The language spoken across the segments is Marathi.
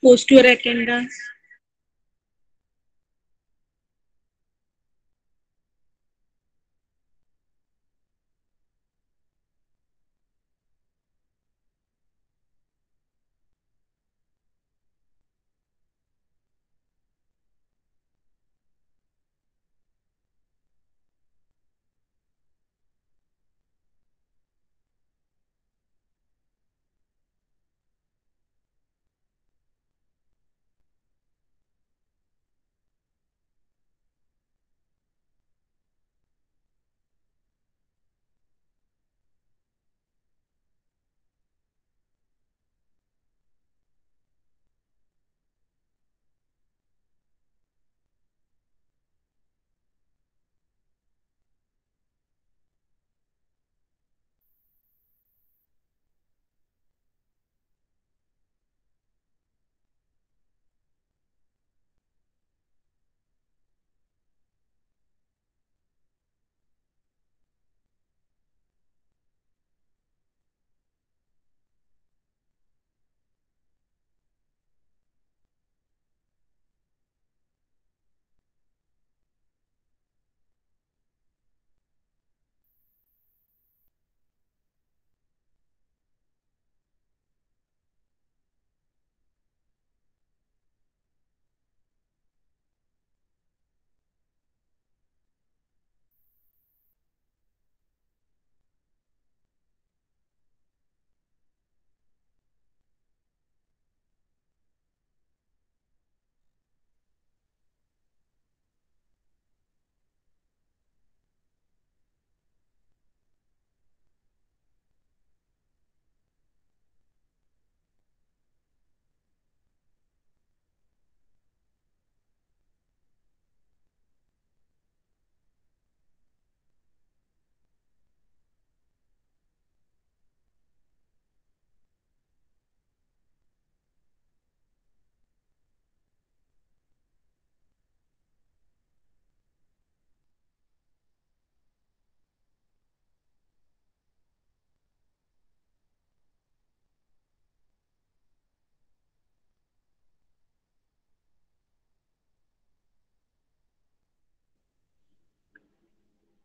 post your attendance.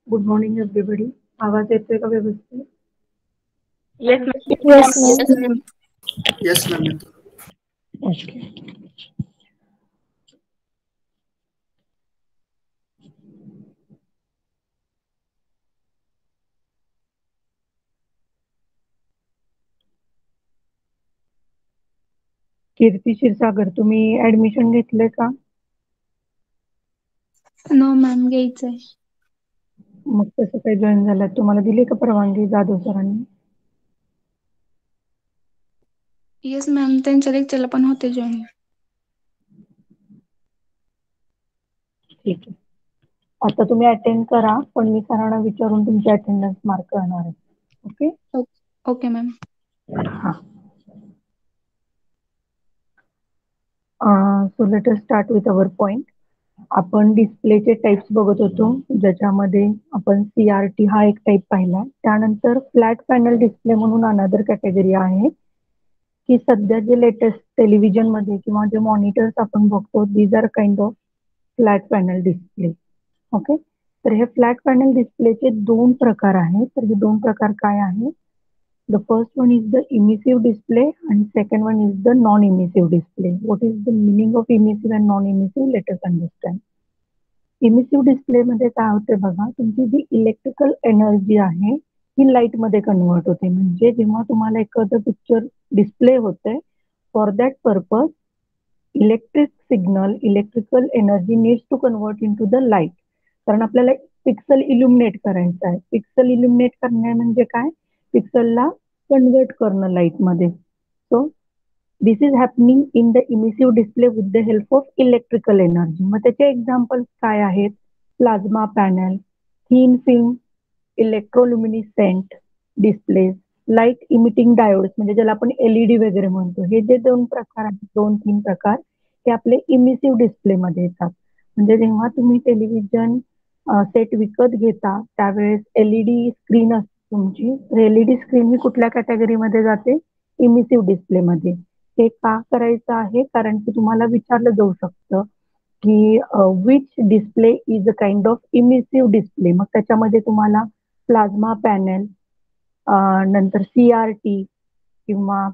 Good morning everybody. आवाज येतोय का व्यवस्थित? Yes, ma'am. Yes, ma'am. Yes, ma'am. Yes, ma'am. Okay. Kirti Kshirsagar, तुम्ही ऍडमिशन घेतलंय का? No, ma'am. घ्यायचंय. मग कसं काय जॉईन झालात? तुम्हाला दिली का परवानगी जाधव सरांनी? Yes, ma'am. त्यांच्या लेक्चरला पण होते जॉईन. ठीक आहे. आता तुम्ही अटेंड करा, पण मी सरांना विचारून तुमची अटेंडन्स मार्क करणार आहे. ओके? Okay, ma'am. हा. So let us start with our point. आपण डिस्प्लेचे टाइप्स बघत होतो, ज्याच्यामध्ये आपण CRT हा एक टाइप पाहिला. त्यानंतर फ्लॅट पॅनल डिस्प्ले म्हणून अनदर कॅटेगरी आहे, की सध्या जे लेटेस्ट टेलिव्हिजन मध्ये किंवा जे मॉनिटर्स आपण बघतो, these are kind of flat panel display. Okay. तर हे फ्लॅट पॅनल डिस्प्लेचे दोन प्रकार आहेत. तर हे दोन प्रकार काय आहेत? The first one is the emissive display and second one is the non-emissive display. What is the meaning of emissive and non-emissive? Let us understand. Emissive display मध्ये काय होते बघा, तुमची जी इलेक्ट्रिकल एनर्जी आहे ही लाईट मध्ये कन्वर्ट होते. म्हणजे जेव्हा तुम्हाला एखादं पिक्चर डिस्प्ले होते, for that purpose electric signal, electrical energy needs to convert in to the light. कारण आपल्याला पिक्सल इल्युमिनेट करायचं आहे. पिक्सल इल्युमिनेट करणे म्हणजे काय? पिक्सलला कन्वर्ट करणं लाईटमध्ये. So this is happening in the emissive display with the help of electrical energy. मग त्याचे एक्झाम्पल्स काय आहेत? Plasma panel, thin film electroluminescent displays, light emitting diodes म्हणजे ज्याला आपण LED वगैरे म्हणतो. हे जे दोन प्रकार आहेत, 2-3 प्रकार, हे आपले इमिसिव्ह डिस्प्लेमध्ये येतात. म्हणजे जेव्हा तुम्ही टेलिव्हिजन सेट विकत घेता त्यावेळेस LED स्क्रीन असते तुमची. LED स्क्रीन ही कुठल्या कॅटेगरीमध्ये जाते? इमिसिव्ह डिस्प्लेमध्ये. हे का करायचं आहे? कारण की तुम्हाला विचारलं जाऊ शकतं की which display is a kind of emissive display. मग त्याच्यामध्ये तुम्हाला प्लाझ्मा पॅनेल, नंतर CRT किंवा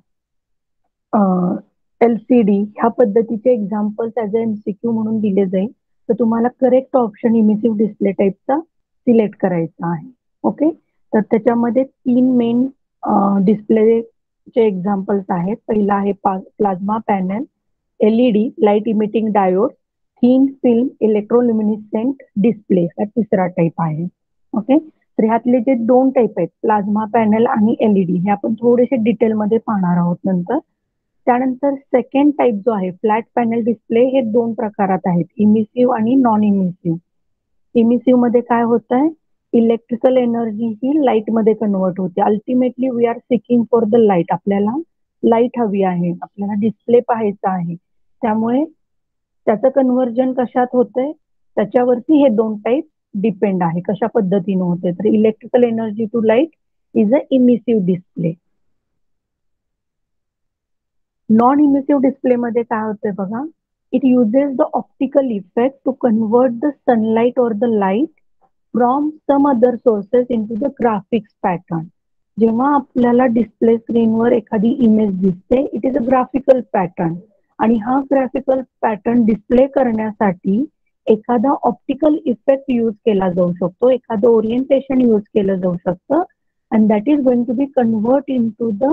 LCD ह्या पद्धतीचे एक्झाम्पल्स ॲज अ MCQ म्हणून दिले जाईल. तर तुम्हाला करेक्ट ऑप्शन इमिसिव्ह डिस्प्ले टाइपचा सिलेक्ट करायचा आहे. ओके. तर त्याच्यामध्ये 3 मेन डिस्प्लेचे एक्झाम्पल्स आहेत. पहिला आहे plasma panel, LED light emitting diode, thin film electroluminescent display हा तिसरा टाइप आहे. ओके. तर ह्यातले जे 2 टाइप आहेत प्लाझ्मा पॅनेल आणि LED हे आपण थोडेसे डिटेलमध्ये पाहणार आहोत नंतर. त्यानंतर सेकंड टाइप जो आहे फ्लॅट पॅनेल डिस्प्ले हे 2 प्रकारात आहेत, इमिसिव्ह आणि नॉन इमिसिव्ह. इमिसिव्ह मध्ये काय होतंय? इलेक्ट्रिकल एनर्जी ही लाईट मध्ये कन्वर्ट होते. Ultimately we are seeking for the light. आपल्याला लाईट हवी आहे, आपल्याला डिस्प्ले पाहायचा आहे. त्यामुळे त्याचं कन्व्हर्जन कशात होतंय? त्याच्यावरती हे 2 टाइप डिपेंड आहे. कशा पद्धतीने होते? तर electrical energy to light is a emissive display. Non emissive display मध्ये काय होतंय बघा, it uses the optical effect to convert the sunlight or the light from some other sources into the graphics pattern. जेव्हा आपल्याला डिस्प्ले स्क्रीनवर एखादी इमेज दिसते, it is a graphical pattern आणि हा ग्राफिकल पॅटर्न डिस्प्ले करण्यासाठी एखादा ऑप्टिकल इफेक्ट यूज केला जाऊ शकतो, एखादं ओरिएंटेशन यूज केलं जाऊ शकतं and that is going to be convert into the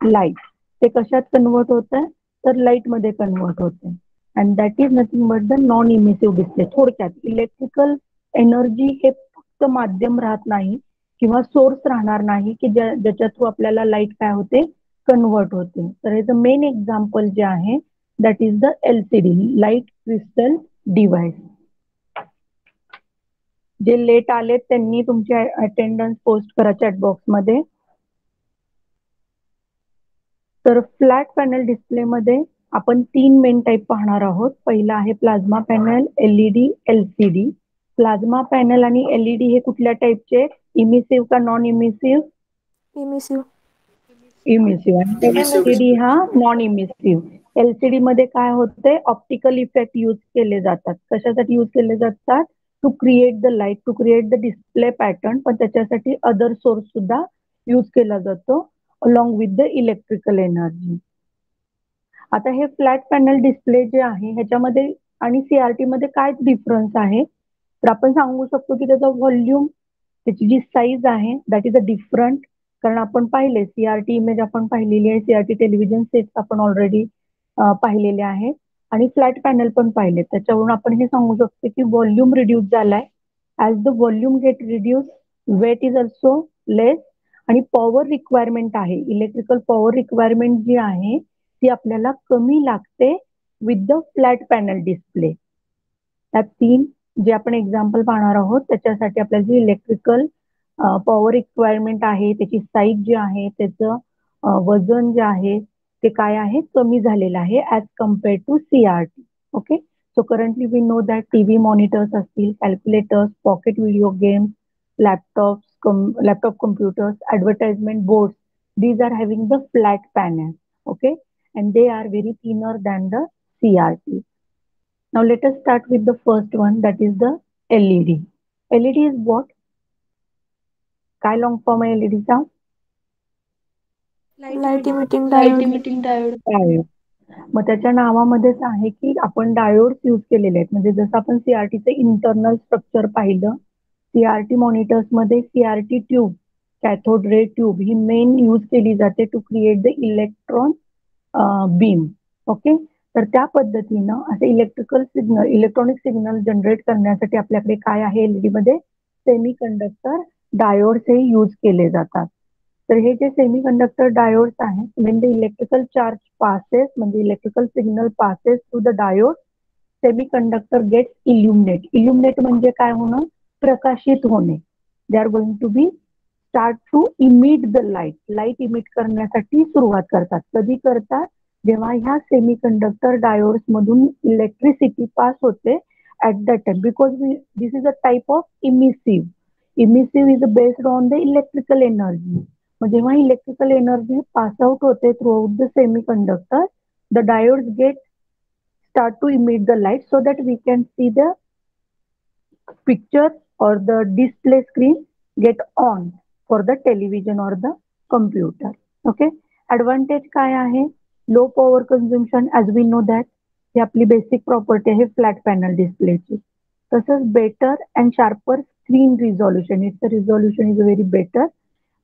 light. ते कशात कन्वर्ट होत आहे? तर लाईट मध्ये कन्वर्ट होते and that is nothing but the non emissive display. थोडक्यात इलेक्ट्रिकल एनर्जी हे फक्त माध्यम राहत नाही किंवा सोर्स राहणार नाही की ज्याच्या थ्रू आपल्याला लाईट काय होते? कन्वर्ट होते. तर ह्याचं मेन एक्झाम्पल जे आहे that is the LCD light crystal device. जे लेट आलेत त्यांनी तुमची अटेंडन्स पोस्ट करा चॅट बॉक्समध्ये. तर फ्लॅट पॅनल डिस्प्लेमध्ये आपण 3 मेन टाइप पाहणार आहोत. पहिला आहे plasma panel, LED, LCD. Plasma panel आणि LED हे कुठल्या टाइपचे? इमिसिव्ह का नॉन इमिसिव्ह? इमिसिव्ह. इमिसिव्ह. आणि LCD हा नॉन इमिसिव्ह. LCD मध्ये काय होते? ऑप्टिकल इफेक्ट यूज केले जातात. कशासाठी यूज केले जातात? To create the light, to create the display pattern. पण त्याच्यासाठी अदर सोर्स सुद्धा यूज केला जातो along with the electrical energy. आता हे फ्लॅट पॅनल डिस्प्ले जे आहे ह्याच्यामध्ये आणि CRT मध्ये काय डिफरन्स आहे? तर आपण सांगू शकतो की त्याचा व्हॉल्यूम, त्याची जी साईज आहे दॅट इज अ डिफरंट. कारण आपण पाहिले CRT इमेज आपण पाहिलेली आहे, CRT टेलिव्हिजन सेट्स आपण ऑलरेडी पाहिलेले आहेत आणि फ्लॅट पॅनल पण पाहिले. त्याच्यावरून आपण हे सांगू शकतो की व्हॉल्यूम रिड्यूस झालाय. As the volume get reduce weight is also less आणि पॉवर रिक्वायरमेंट आहे, इलेक्ट्रिकल पॉवर रिक्वायरमेंट जी आहे ती आपल्याला कमी लागते with the flat panel display. त्या 3 जे आपण एक्झाम्पल पाहणार आहोत त्याच्यासाठी आपल्याला जी इलेक्ट्रिकल पॉवर रिक्वायरमेंट आहे, त्याची साईज जी आहे, त्याचं वजन जे आहे ते काय आहे? कमी झालेलं आहे as compared to CRT. Okay. So currently we know that TV monitors असतील, calculators, pocket video games, laptop computers, advertisement boards, these are having the flat panel, okay, and they are very thinner than the CRT. Now let us start with the first one, that is the LED. LED is what? काय लॉंग फॉर्म आहे LED चा? Light emitting light diode. Emitting diode. Diode. मग त्याच्या नावामध्येच आहे की आपण डायोड्स यूज केलेले आहेत. म्हणजे जसं आपण CRTचे इंटरनल स्ट्रक्चर पाहिलं, CRT मॉनिटर्स मध्ये CRT tube, cathode ray tube ही मेन यूज केली जाते to create the electron beam. Okay. तर त्या पद्धतीनं असे electrical signal, electronic signal generate करण्यासाठी आपल्याकडे काय आहे? LED मध्ये सेमी कंडक्टर डायोड्स हे यूज केले जातात. तर हे जे सेमी कंडक्टर डायोड्स आहेत, when the electrical charge passes, म्हणजे electrical signal passes through the diode, semi conductor gates illuminate. Illuminate म्हणजे काय होणं? प्रकाशित होणे. They are going to be start to emit the light. Light emit करण्यासाठी सुरुवात करतात. कधी करतात? जेव्हा ह्या सेमी कंडक्टर डायोड्स मधून इलेक्ट्रिसिटी पास होते at that time, because this is a type of emissive. Emissive is based on the electrical energy. मग जेव्हा इलेक्ट्रिकल एनर्जी पास आउट होते throughout the semiconductor, the diodes get start to emit the light so that we can see the picture or the display screen get on for the television or the computer. Okay, advantage काय आहे? Low power consumption, as we know that ही आपली बेसिक प्रॉपर्टी आहे फ्लॅट पॅनल डिस्प्लेची. तसंच better and sharper screen resolution, its resolution is very better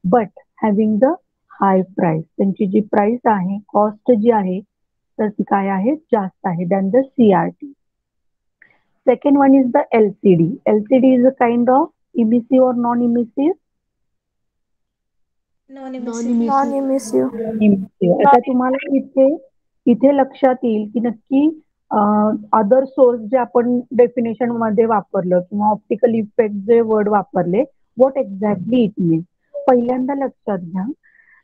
but having the high price. त्यांची जी प्राइस आहे, कॉस्ट जी आहे, तर ती काय आहे? जास्त आहे than the CRT. Second one is the LCD. LCD is a kind of emissive or non-emissive? Non-emissive. Non emissive. Emissive. आता तुम्हाला इथे इथे लक्षात येईल की नक्की अदर सोर्स जे आपण डेफिनेशन मध्ये वापरलं किंवा ऑप्टिकल इफेक्ट जे वर्ड वापरले, व्हॉट एक्झॅक्टली इट मीन्स. पहिल्यांदा लक्षात घ्या,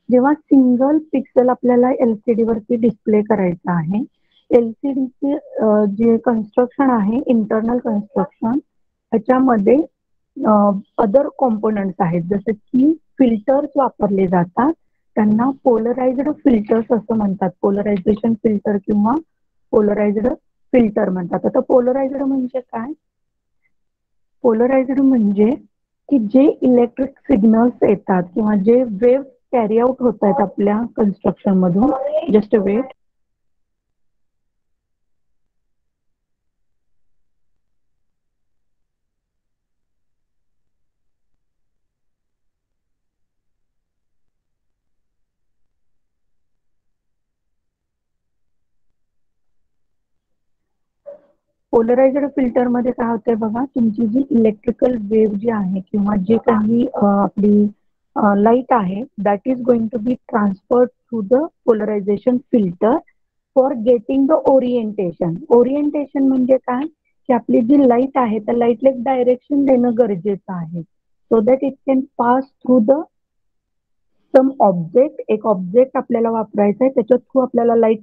जेव्हा सिंगल पिक्सल आपल्याला LCD वरती डिस्प्ले करायचा आहे, LCDचे जे कन्स्ट्रक्शन आहे, इंटरनल कन्स्ट्रक्शन, त्याच्यामध्ये अदर कॉम्पोनंट्स आहेत, जसे की फिल्टर्स वापरले जातात. त्यांना पोलराइज्ड फिल्टर्स असं म्हणतात. पोलरायझेशन फिल्टर किंवा पोलराइज्ड फिल्टर म्हणतात. आता पोलराइज्ड म्हणजे काय? पोलराइज्ड म्हणजे की जे इलेक्ट्रिक सिग्नल्स येतात किंवा जे वेव्ह कॅरी आउट होत आहेत आपल्या कन्स्ट्रक्शन मधून, जस्ट वेट. पोलराइज्ड फिल्टर मध्ये काय होतंय बघा, तुमची जी इलेक्ट्रिकल वेव्ह जी आहे किंवा जे काही आपली लाईट आहे, that is going to be transferred through the polarisation filter for getting the orientation. Orientation म्हणजे काय? की आपली जी लाईट आहे त्या लाईटला एक डायरेक्शन देणं गरजेचं आहे, so that it can pass through the some object. एक ऑब्जेक्ट आपल्याला वापरायचं आहे, त्याच्या थ्रू आपल्याला लाईट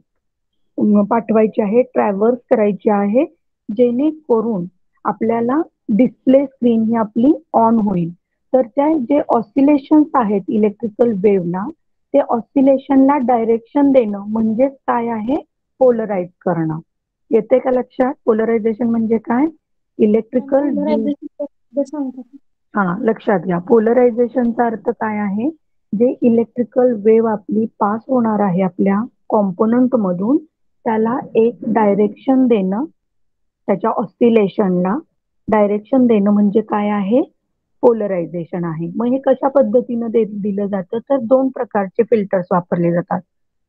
पाठवायची आहे, ट्रॅव्हर्स करायची आहे, जेणेकरून आपल्याला डिस्प्ले स्क्रीन ही आपली ऑन होईल. तर त्या जे ऑसिलेशन्स आहेत इलेक्ट्रिकल वेव्हला, ते ऑसिलेशनला डायरेक्शन देणं म्हणजेच काय आहे? पोलराइज करणं. येते का लक्षात? पोलरायझेशन म्हणजे काय? इलेक्ट्रिकल लक्षात घ्या. पोलरायझेशनचा अर्थ काय आहे? जे इलेक्ट्रिकल वेव्ह आपली पास होणार आहे आपल्या कॉम्पोनंट मधून, त्याला एक डायरेक्शन देणं, त्याच्या ऑसिलेशनला डायरेक्शन देणं म्हणजे काय आहे? पोलरायझेशन आहे. मग हे कशा पद्धतीनं दिलं जातं? तर दोन प्रकारचे फिल्टर्स वापरले जातात.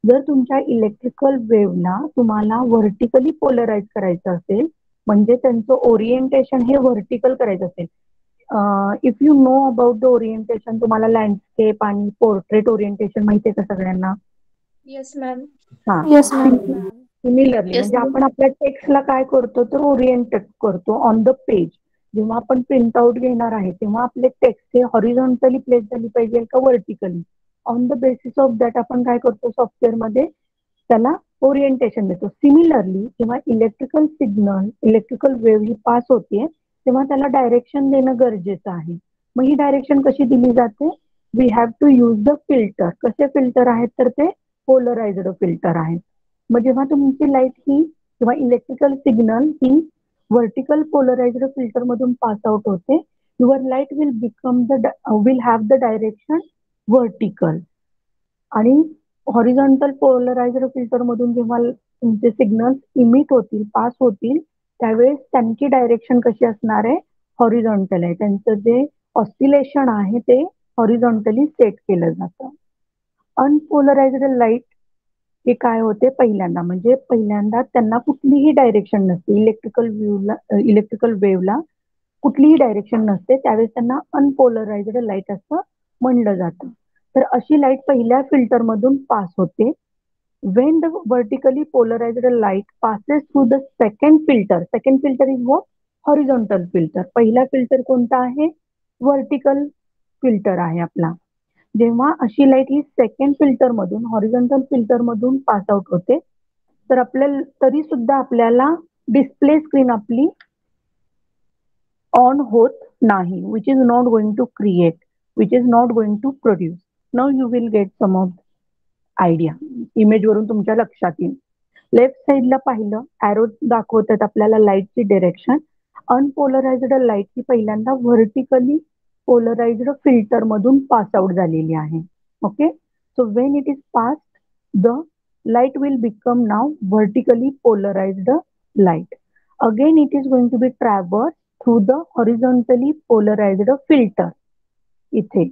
जर तुमच्या इलेक्ट्रिकल वेव्हला तुम्हाला व्हर्टिकली पोलराइज करायचं असेल, म्हणजे त्यांचं ओरिएंटेशन हे व्हर्टिकल करायचं असेल, if you know about the orientation, तुम्हाला लँडस्केप आणि पोर्ट्रेट ओरिएंटेशन माहिती आहे का सगळ्यांना? Yes, ma'am. हा, येस मॅम. सिमिलरली Yes, म्हणजे ma'am. आपण आपल्या टेक्स्टला काय करतो तर ओरिएंटेट करतो ऑन द पेज. जेव्हा आपण प्रिंट आउट घेणार आहे तेव्हा आपले टेक्स्ट हे हॉरिझॉन्टली प्लेस झाली पाहिजे का vertically. On the basis of that आपण काय करतो सॉफ्टवेअरमध्ये, त्याला ओरिएंटेशन देतो. सिमिलरली जेव्हा इलेक्ट्रिकल सिग्नल, इलेक्ट्रिकल वेव्ह ही पास होते, तेव्हा त्याला डायरेक्शन देणं गरजेचं आहे. मग ही डायरेक्शन कशी दिली जाते? We have to use the filter. कसे फिल्टर आहेत? तर ते पोलराइज्ड फिल्टर आहेत. मग जेव्हा तुमची लाईट ही किंवा इलेक्ट्रिकल सिग्नल ही व्हर्टिकल पोलराइज्ड फिल्टर मधून पास आउट होते, your light will become will have the direction vertical. आणि हॉरिझॉन्टल पोलराइज्ड फिल्टर मधून जेव्हा तुमचे सिग्नल्स इमिट होतील, पास होतील, त्यावेळेस त्यांची डायरेक्शन कशी असणार आहे? हॉरिझॉन्टल आहे. त्यांचं जे ऑसिलेशन आहे ते हॉरिझॉन्टली सेट केलं जातं. अनपोलराइज्ड लाईट हे काय होते? पहिल्यांदा म्हणजे पहिल्यांदा त्यांना कुठलीही डायरेक्शन नसते. इलेक्ट्रिकल वेव्हला कुठलीही डायरेक्शन नसते, त्यावेळेस त्यांना अनपोलराइज्ड लाईट असं म्हणलं जातं. तर अशी लाईट पहिल्या फिल्टर मधून पास होते. When the vertically polarised light passes through the second filter is what? Horizontal filter. पहिला फिल्टर कोणता आहे? व्हर्टिकल फिल्टर आहे आपला. जेव्हा अशी लाईट ही सेकंड फिल्टर मधून, हॉरिझॉन्टल फिल्टर मधून पास आउट होते, तर आपल्याला तरी सुद्धा आपल्याला डिस्प्ले स्क्रीन आपली ऑन होत नाही, which is not going to create, which is not going to produce. Now you will get some of idea. Image वरून तुमच्या लक्षात येईल. लेफ्ट साईडला पाहिलं ॲरो दाखवतात आपल्याला लाईटची डिरेक्शन. अनपोलराइज्ड लाईट ही पहिल्यांदा व्हर्टिकली पोलराइज्ड फिल्टर मधून पास आउट झालेली आहे. Okay, so when it is passed the light will become now vertically polarized light. Again it is going to be traversed through the horizontally polarized filter. इथे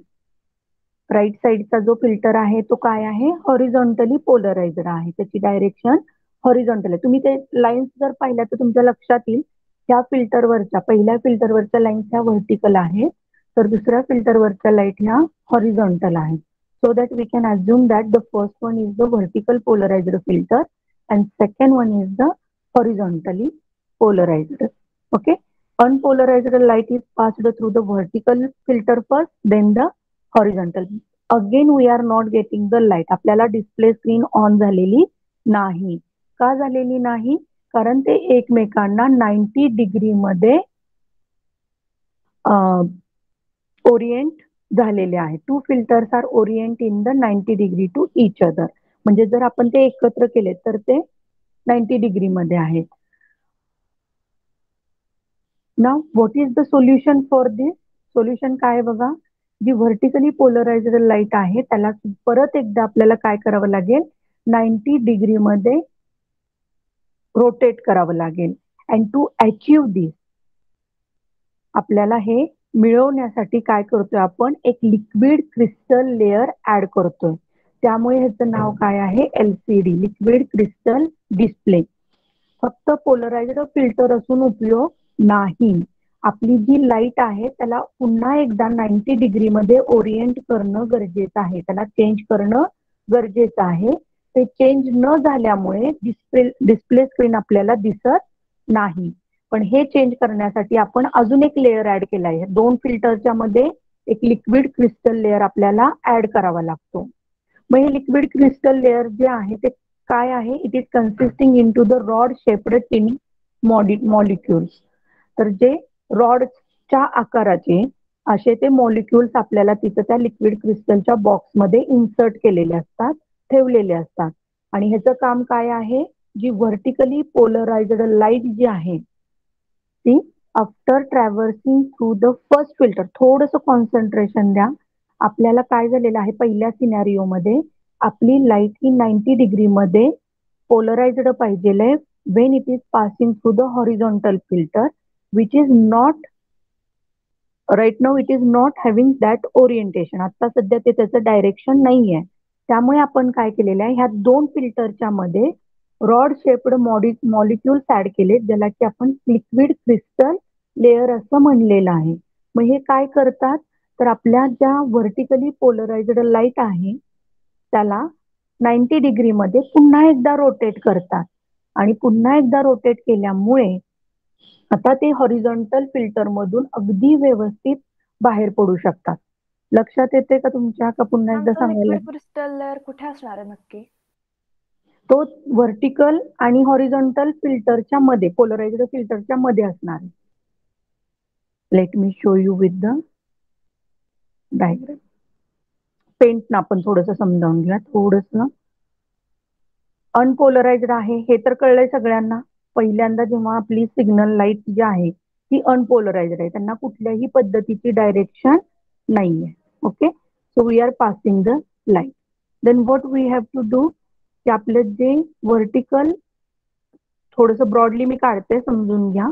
राईट साइडचा जो फिल्टर आहे तो काय आहे, हॉरिझॉन्टली पोलराइज्ड आहे, त्याची डायरेक्शन हॉरिझॉन्टल आहे. तुम्ही ते लाईन्स जर पाहिल्या तर तुमच्या लक्षात येईल ह्या फिल्टरवरच्या पहिल्या फिल्टरवरच्या लाईन्स ह्या व्हर्टिकल आहेत, तर दुसऱ्या फिल्टरवरच्या लाईट ह्या हॉरिझॉन्टल आहेत. So that we can assume that the first one is the vertical polarized filter and second one is the horizontally polarized. Okay, unpolarized light is passed through the vertical filter first, then the horizontal. Again we are not getting the light. आपल्याला डिस्प्ले स्क्रीन ऑन झालेली नाही. का झालेली नाही? कारण ते एकमेकांना 90 डिग्री मध्ये ओरिएंट झालेले आहे. Two filters are orient in the 90 degree to each other. म्हणजे जर आपण ते एकत्र केले तर ते 90 डिग्री मध्ये आहेत. Now what is the solution for this? Solution काय बघा, जी व्हर्टिकली पोलराइज्ड लाईट आहे त्याला परत एकदा आपल्याला काय करावं लागेल, 90 डिग्री मध्ये रोटेट करावं लागेल. अँड टू अचीव दिस आपल्याला हे मिळवण्यासाठी काय करतोय आपण, एक लिक्विड क्रिस्टल लेअर ऍड करतोय. त्यामुळे ह्याचं नाव काय आहे, LCD, लिक्विड क्रिस्टल डिस्प्ले. फक्त पोलराइज्ड फिल्टर असून उपयोग नाही. आपली जी लाईट आहे त्याला पुन्हा एकदा 90 डिग्री मध्ये ओरिएंट करणं गरजेचं आहे, त्याला चेंज करणं गरजेचं आहे. ते चेंज न झाल्यामुळे डिस्प्ले स्क्रीन आपल्याला दिसत नाही. पण हे चेंज करण्यासाठी आपण अजून एक लेअर ऍड केला आहे. दोन फिल्टरच्या मध्ये एक लिक्विड क्रिस्टल लेअर आपल्याला ऍड करावा लागतो. मग हे लिक्विड क्रिस्टल लेअर जे आहे ते काय आहे, it is consisting in to the rod shaped tin molecules. तर जे रॉडच्या आकाराचे असे ते मॉलिक्युल्स आपल्याला तिथं त्या लिक्विड क्रिस्टलच्या बॉक्समध्ये इन्सर्ट केलेले असतात, ठेवलेले असतात. आणि ह्याचं काम काय आहे, जी व्हर्टिकली पोलराइज्ड लाईट जी आहे ती after traversing through the first filter, थोडंसं कॉन्सन्ट्रेशन द्या. आपल्याला काय झालेलं आहे, पहिल्या सिनॅरिओ मध्ये आपली लाईट ही 90 डिग्री मध्ये पोलराइज्ड पाहिजे when it is passing through the horizontal filter which is not right now, it is not having that orientation. आता सध्या ते त्याचं डायरेक्शन नाहीये. त्यामुळे आपण काय केलेलं आहे, ह्या दोन फिल्टरच्या मध्ये रॉड शेप्ड मॉलिक्युल्स ऍड केले, ज्याला की आपण लिक्विड क्रिस्टल लेअर असं म्हणलेलं आहे. मग हे काय करतात, तर आपल्या ज्या व्हर्टिकली पोलराइज्ड लाईट आहे त्याला 90 डिग्री मध्ये पुन्हा एकदा रोटेट करतात. आणि पुन्हा एकदा रोटेट केल्यामुळे आता ते हॉरिझॉन्टल फिल्टर मधून अगदी व्यवस्थित बाहेर पडू शकतात. लक्षात येते का तुमच्या, का पुन्हा एकदा सांगायला? लिक्विड क्रिस्टल लेअर कुठे असणार आहे नक्की? तो व्हर्टिकल आणि हॉरिझॉन्टल फिल्टरच्या मध्ये, पोलराइज्ड फिल्टरच्या मध्ये असणार आहे. Let me show you with the diagram. Paint ना आपण थोडंसं समजावून घ्या. थोडंसं अनपोलराइज्ड आहे हे तर कळलंय सगळ्यांना. पहिल्यांदा जेव्हा आपली सिग्नल लाईट जी आहे ती अनपोलराइज्ड आहे, त्यांना कुठल्याही पद्धतीची डायरेक्शन नाहीये. Okay, so we are passing the light. Then what we have to do, की आपलं जे व्हर्टिकल, थोडंसं ब्रॉडली मी काढते समजून घ्या.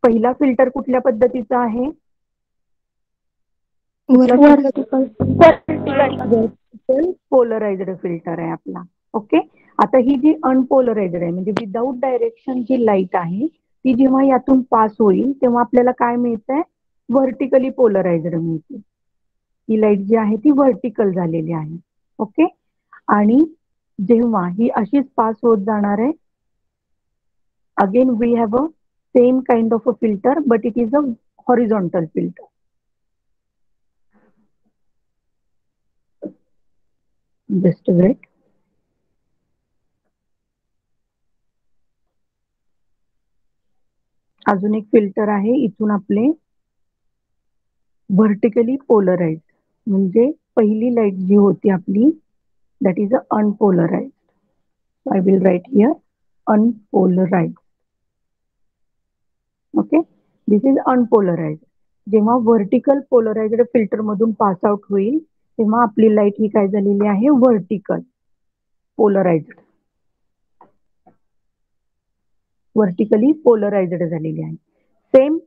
पहिला फिल्टर कुठल्या पद्धतीचा आहे, पोलराइज्ड फिल्टर आहे आपला. ओके, आता ही जी अनपोलराइज्ड आहे म्हणजे विदाऊट डायरेक्शन जी लाईट आहे ती जेव्हा यातून पास होईल तेव्हा आपल्याला काय मिळतंय, व्हर्टिकली पोलराइज्ड मिळते. ही लाईट जी आहे ती व्हर्टिकल झालेली आहे. ओके, आणि जेव्हा ही अशीच पास होत जाणार आहे, again we have a same kind of a filter but it is a horizontal filter. Just wait. अजून एक फिल्टर आहे, इथून आपले व्हर्टिकली पोलराइज म्हणजे पहिली लाईट जी होती आपली that is a unpolarized. I will write here unpolarized. Okay, this is unpolarized. जेव्हा व्हर्टिकल पोलराइज्ड फिल्टर मधून पास आउट होईल तेव्हा आपली लाईट ही काय झालेली आहे, व्हर्टिकल पोलराइज्ड, व्हर्टिकली पोलराइज्ड झालेली आहे. सेम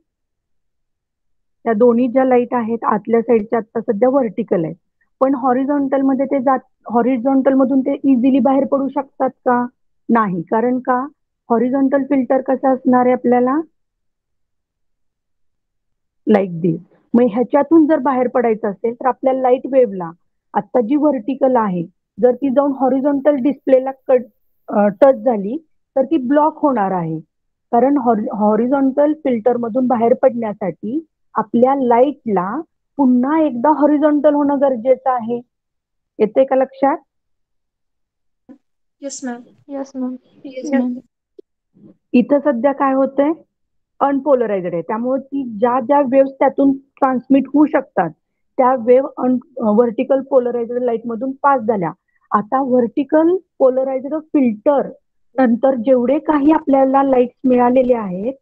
त्या दोन्ही ज्या लाईट आहेत आतल्या साईडच्या आता सध्या व्हर्टिकल आहेत, पण हॉरिझॉन्टल मध्ये ते हॉरिझॉन्टल मधून ते इझिली बाहेर पडू शकतात का? नाही. कारण का? हॉरिझॉन्टल फिल्टर कसा असणार आहे आपल्याला, लाईक दिस. मग ह्याच्यातून जर बाहेर पडायचं असेल तर आपल्या लाईट वेव्हला आता जी व्हर्टिकल आहे जर ती जाऊन हॉरिझॉन्टल डिस्प्लेला टच झाली तर ती ब्लॉक होणार आहे. कारण हॉरिझॉन्टल फिल्टर मधून बाहेर पडण्यासाठी आपल्या लाईटला पुन्हा एकदा हॉरिझॉन्टल होणं गरजेचं आहे. येते का लक्षात? Yes ma'am. Yes ma'am. Yes ma'am. इथं सध्या काय होतंय, अनपोलराइज्ड आहे. त्यामुळे ती ज्या ज्या वेव्ह त्यातून ट्रान्समिट होऊ शकतात त्या वेव्ह व्हर्टिकल पोलराइज्ड लाईट मधून पास झाल्या. आता व्हर्टिकल पोलराइज्ड फिल्टर नंतर जेवढे काही आपल्याला लाईट्स मिळालेले आहेत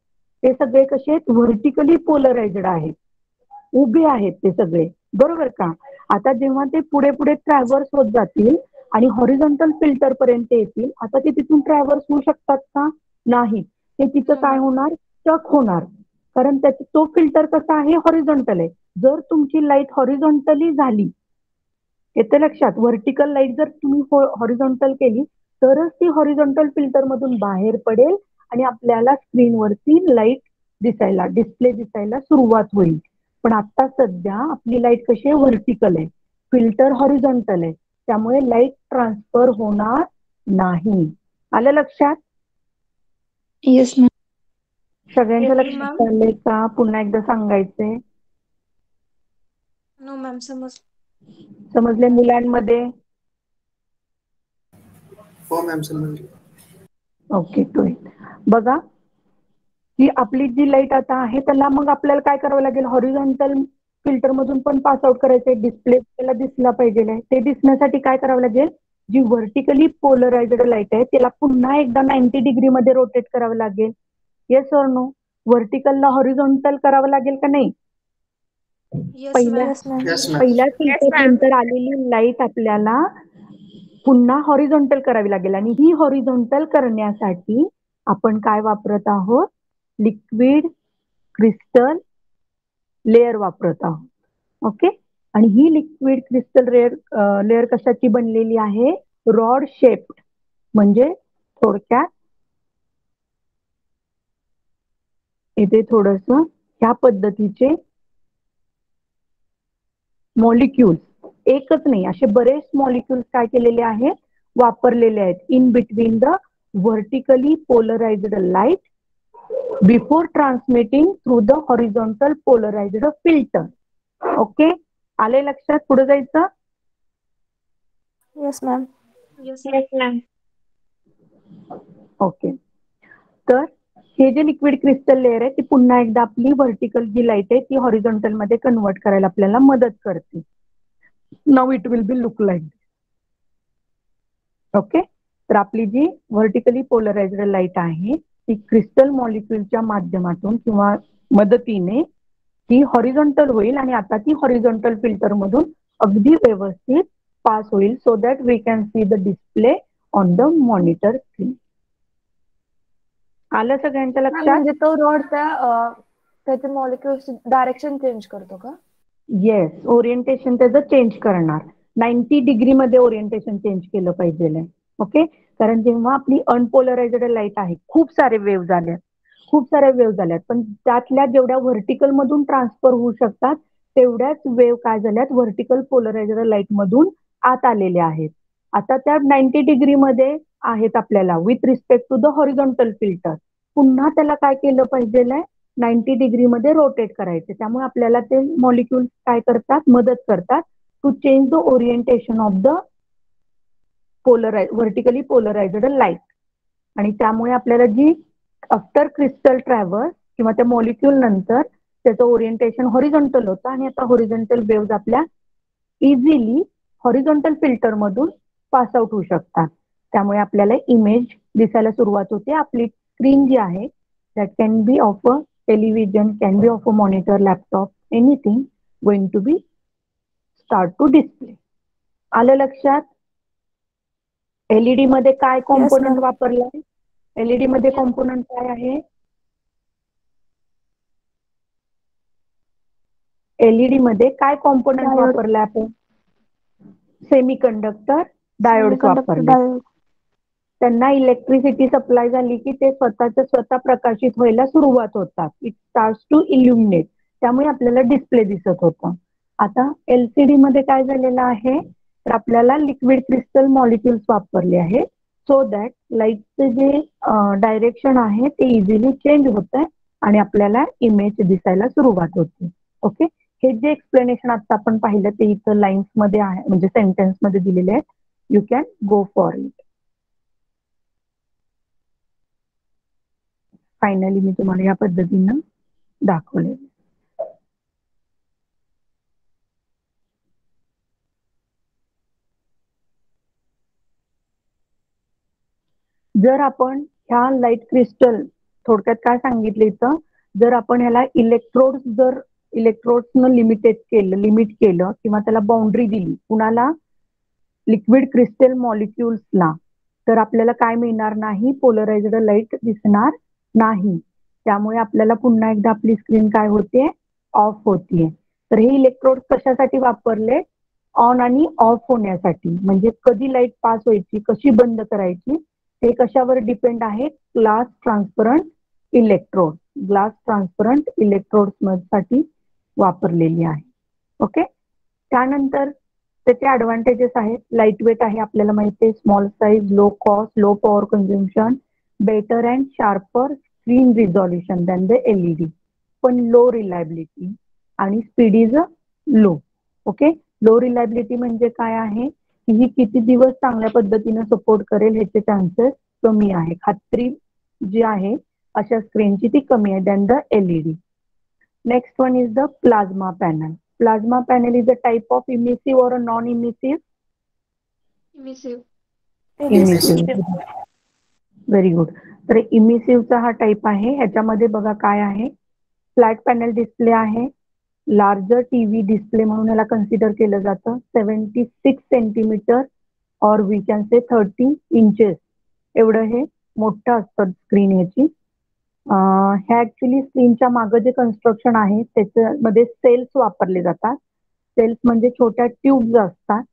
ते सगळे कसे आहेत, व्हर्टिकली पोलराइज्ड आहेत, उभे आहेत ते सगळे, बरोबर का? आता जेव्हा ते पुढे पुढे ट्रॅव्हर्स होत जातील आणि हॉरिझॉन्टल फिल्टर पर्यंत येतील, आता ते तिथून ट्रॅव्हर्स होऊ शकतात का? नाही. ते तिथं काय होणार, स्टक होणार. कारण तो फिल्टर कसा आहे, हॉरिझॉन्टल आहे. जर तुमची लाईट हॉरिझॉन्टली झाली, येते लक्षात, व्हर्टिकल लाईट जर तुम्ही हॉरिझॉन्टल केली तरच ती हॉरिझॉन्टल फिल्टर मधून बाहेर पडेल आणि आपल्याला स्क्रीनवरती लाईट दिसायला, डिस्प्ले दिसायला सुरुवात होईल. पण आता सध्या आपली लाईट कशी आहे, व्हर्टिकल आहे, फिल्टर हॉरिझॉन्टल आहे, त्यामुळे लाईट ट्रान्सफर होणार नाही. आलं लक्षात? Yes ma'am. सगळ्यांच्या Yes, लक्षात ma'am. आलंय का? पुन्हा एकदा सांगायचंय. नो मॅम, समज. समजले मुलांमध्ये? हो मॅम, समजलं. Okay, good. बघा की आपली जी लाईट आता आहे त्याला मग आपल्याला काय करावं लागेल, हॉरिझॉन्टल फिल्टर मधून पण पास आउट करायचंय, डिस्प्ले त्याला दिसला पाहिजे. ते दिसण्यासाठी काय करावं लागेल, जी व्हर्टिकली पोलराइज्ड लाईट आहे त्याला पुन्हा एकदा 90 डिग्री मध्ये रोटेट करावं लागेल. Yes or no? व्हर्टिकलला हॉरिझॉन्टल करावं लागेल का नाही? Yes ma'am. Yes, ma'am. Yes, ma'am. पहिल्या फिल्टर नंतर आलेली लाईट आपल्याला पुन्हा हॉरिझॉन्टल करावी लागेल आणि ही हॉरिझॉन्टल करण्यासाठी आपण काय वापरत आहोत, लिक्विड क्रिस्टल लेअर वापरत आहोत. ओके, आणि ही लिक्विड क्रिस्टल लेअर कशाची बनलेली आहे, रॉड शेप्ड. म्हणजे थोडक्यात इथे थोडस ह्या पद्धतीचे मॉलिक्युल्स, एकच नाही असे बरेच मॉलिक्युल्स काय केलेले आहेत, वापरलेले आहेत in between the vertically polarised light before transmitting through the horizontal polarised filter. Okay, आले लक्षात? पुढे जायचं. Yes, ma'am. Yes ma'am. Okay, तर हे जे लिक्विड क्रिस्टल लेअर आहे ती पुन्हा एकदा आपली व्हर्टिकल जी लाईट आहे ती हॉरिझॉन्टल मध्ये कन्वर्ट करायला आपल्याला मदत करते. Now it will be look like. Okay, तर आपली जी व्हर्टिकली पोलराइज्ड लाईट आहे ती क्रिस्टल मॉलिक्युलच्या माध्यमातून किंवा मदतीने ती हॉरिझॉन्टल होईल आणि आता ती हॉरिझॉन्टल फिल्टर मधून अगदी व्यवस्थित पास होईल, so that we can see the display on the monitor screen. आलं सगळ्यांच्या लक्षात? म्हणजे तो रॉड त्याचे मॉलिक्युल्स डायरेक्शन चेंज करतो का? येस, ओरिएंटेशन त्याचं चेंज करणार. 90 डिग्री मध्ये ओरिएंटेशन चेंज केलं पाहिजे. ओके, कारण जेव्हा आपली अनपोलराइज्ड लाईट आहे, खूप सारे वेव्ह झाल्यात, पण त्यातल्या जेवढ्या व्हर्टिकल मधून ट्रान्सफर होऊ शकतात तेवढ्याच वेव्ह काय झाल्यात, व्हर्टिकल पोलराइज्ड लाईट मधून आत आलेल्या आहेत. आता त्या 90 डिग्री मध्ये आहेत आपल्याला with respect to the horizontal filter. पुन्हा त्याला काय केलं पाहिजे, 90 डिग्री मध्ये रोटेट करायचे. त्यामुळे आपल्याला ते मॉलिक्युल काय करतात, मदत करतात to change the orientation of the vertically polarised light. आणि त्यामुळे आपल्याला जी आफ्टर क्रिस्टल ट्रॅव्हर्स किंवा त्या मॉलिक्युल नंतर त्याचं ओरिएंटेशन हॉरिझॉन्टल होतं आणि आता हॉरिझॉन्टल वेव्ह आपल्या इझिली हॉरिझॉन्टल फिल्टर मधून पास आउट होऊ शकतात. त्यामुळे आपल्याला इमेज दिसायला सुरुवात होते. आपली स्क्रीन जी आहे that can be of a television, can be of a monitor, laptop, anything going to be start to display. आलं लक्षात? एलईडी मध्ये काय Yes, कॉम्पोनंट ma'am. वापरलाय? एलईडी मध्ये कॉम्पोनंट काय आहे? एलईडी मध्ये काय कॉम्पोनंट Diode. वापरलाय आपण? सेमीकंडक्टर डायोड्स Semiconductor वापरले. diode. त्यांना इलेक्ट्रिसिटी सप्लाय झाली की ते स्वतःच्या स्वतः प्रकाशित व्हायला सुरुवात होतात. It starts to illuminate. त्यामुळे आपल्याला डिस्प्ले दिसत होतं. आता एलसीडी मध्ये काय झालेलं आहे, तर आपल्याला लिक्विड क्रिस्टल मॉलिक्युल्स वापरले आहे सो दॅट लाईटचं जे डायरेक्शन आहे ते इझिली चेंज होत आहे आणि आपल्याला इमेज दिसायला सुरुवात होते. ओके, हे जे एक्सप्लेनेशन आता आपण पाहिलं ते इथं लाईन्स मध्ये आहे, म्हणजे सेंटेन्स मध्ये दिलेले आहेत. You can go for it. Finally मी तुम्हाला या पद्धतीनं दाखवले. जर आपण ह्या लाईट क्रिस्टल थोडक्यात काय सांगितलं इथं, जर आपण ह्याला इलेक्ट्रोड्सनं लिमिट केलं किंवा त्याला बाउंड्री दिली कुणाला, लिक्विड क्रिस्टल मॉलिक्युल्सला, तर आपल्याला काय मिळणार नाही, पोलराइज्ड लाईट दिसणार नाही. त्यामुळे आपल्याला पुन्हा एकदा आपली स्क्रीन काय होते, ऑफ होतीये. तर हे इलेक्ट्रोड कशासाठी वापरले, ऑन आणि ऑफ होण्यासाठी. म्हणजे कधी लाईट पास व्हायची, कशी बंद करायची, ते कशावर डिपेंड आहे, glass transparent electrode. Glass transparent electrode साठी वापरलेली आहे. ओके, त्यानंतर त्याचे ऍडव्हान्टेजेस आहेत. लाईट वेट आहे, आपल्याला माहिती आहे, small size, low cost, low power consumption, better and sharper screen resolution than the LED, पण लो रिलायबिलिटी आणि speed is low. Okay, low reliability म्हणजे काय आहे की ही किती दिवस चांगल्या पद्धतीने सपोर्ट करेल ह्याचे चान्सेस कमी आहे. खात्री जी आहे अशा स्क्रीनची ती कमी आहे than the LED. Next one is the plasma panel. Plasma panel is a type of emissive or a non-emissive? Emissive. Emissive. Very good. तर इमिसिव्हचा हा टाईप आहे. ह्याच्यामध्ये बघा काय आहे, फ्लॅट पॅनल डिस्प्ले आहे, लार्जर टीव्ही डिस्प्ले म्हणून याला कन्सिडर केलं जातं. 76 सेंटीमीटर और वी कॅन से 30 इंचेस एवढं हे मोठं असतं स्क्रीन ह्याची. ह्या ऍक्च्युली स्क्रीनच्या मागे जे कन्स्ट्रक्शन आहे त्याच्यामध्ये सेल्स वापरले जातात. सेल्स म्हणजे छोट्या ट्यूब्स असतात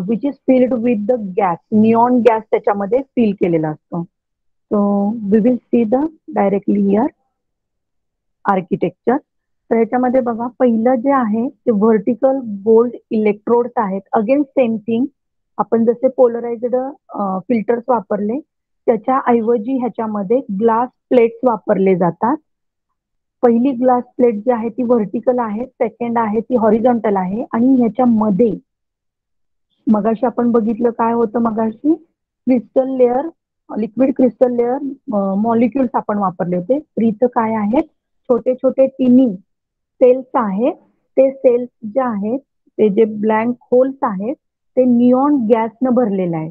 which is filled with the gas, neon gas त्याच्यामध्ये फिल केलेला असतो. So we will see the directly here architecture. तर ह्याच्यामध्ये बघा पहिलं जे आहे ते व्हर्टिकल गोल्ड इलेक्ट्रोड्स आहेत. अगेन सेम थिंग, आपण जसे पोलराइज्ड फिल्टर्स वापरले त्याच्या ऐवजी ह्याच्यामध्ये ग्लास प्लेट्स वापरले जातात. पहिली ग्लास प्लेट जी आहे ती व्हर्टिकल आहे, सेकंड आहे ती हॉरिझॉन्टल आहे. आणि ह्याच्यामध्ये मगाशी आपण बघितलं काय होतं, मगाशी crystal layer, liquid crystal layer molecules आपण वापरले होते. तर इथं काय आहेत, छोटे छोटे टिनी सेल्स आहेत. ते सेल्स जे आहेत ते जे ब्लँक होल्स आहेत ते निऑन गॅसनं भरलेलं आहे.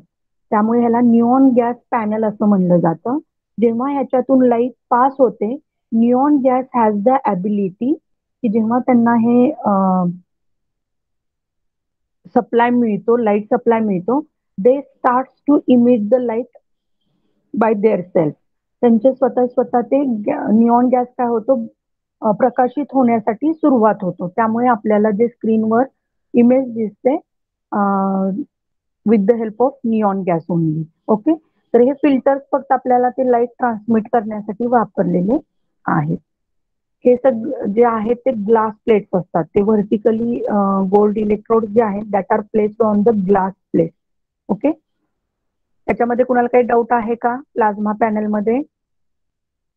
त्यामुळे ह्याला निऑन गॅस पॅनल असं म्हणलं जातं. जेव्हा ह्याच्यातून लाईट पास होते, neon gas has the ability की जेव्हा त्यांना हे सप्लाय मिळतो, लाईट सप्लाय मिळतो, they start to emit the light by their self. त्यांचे स्वतः ते निऑन गॅस काय होतो, प्रकाशित होण्यासाठी सुरुवात होतो. त्यामुळे आपल्याला जे स्क्रीनवर इमेज दिसते with the help of neon gas only. Okay, तर हे फिल्टर्स फक्त आपल्याला ते लाईट ट्रान्समिट करण्यासाठी वापरलेले आहेत. हे सगळं जे आहे ते ग्लास प्लेट्स असतात. ते व्हर्टिकली गोल्ड इलेक्ट्रोड जे आहेत that are placed on the glass plate. Okay, त्याच्यामध्ये कुणाला काही डाऊट आहे का प्लाझ्मा पॅनल मध्ये?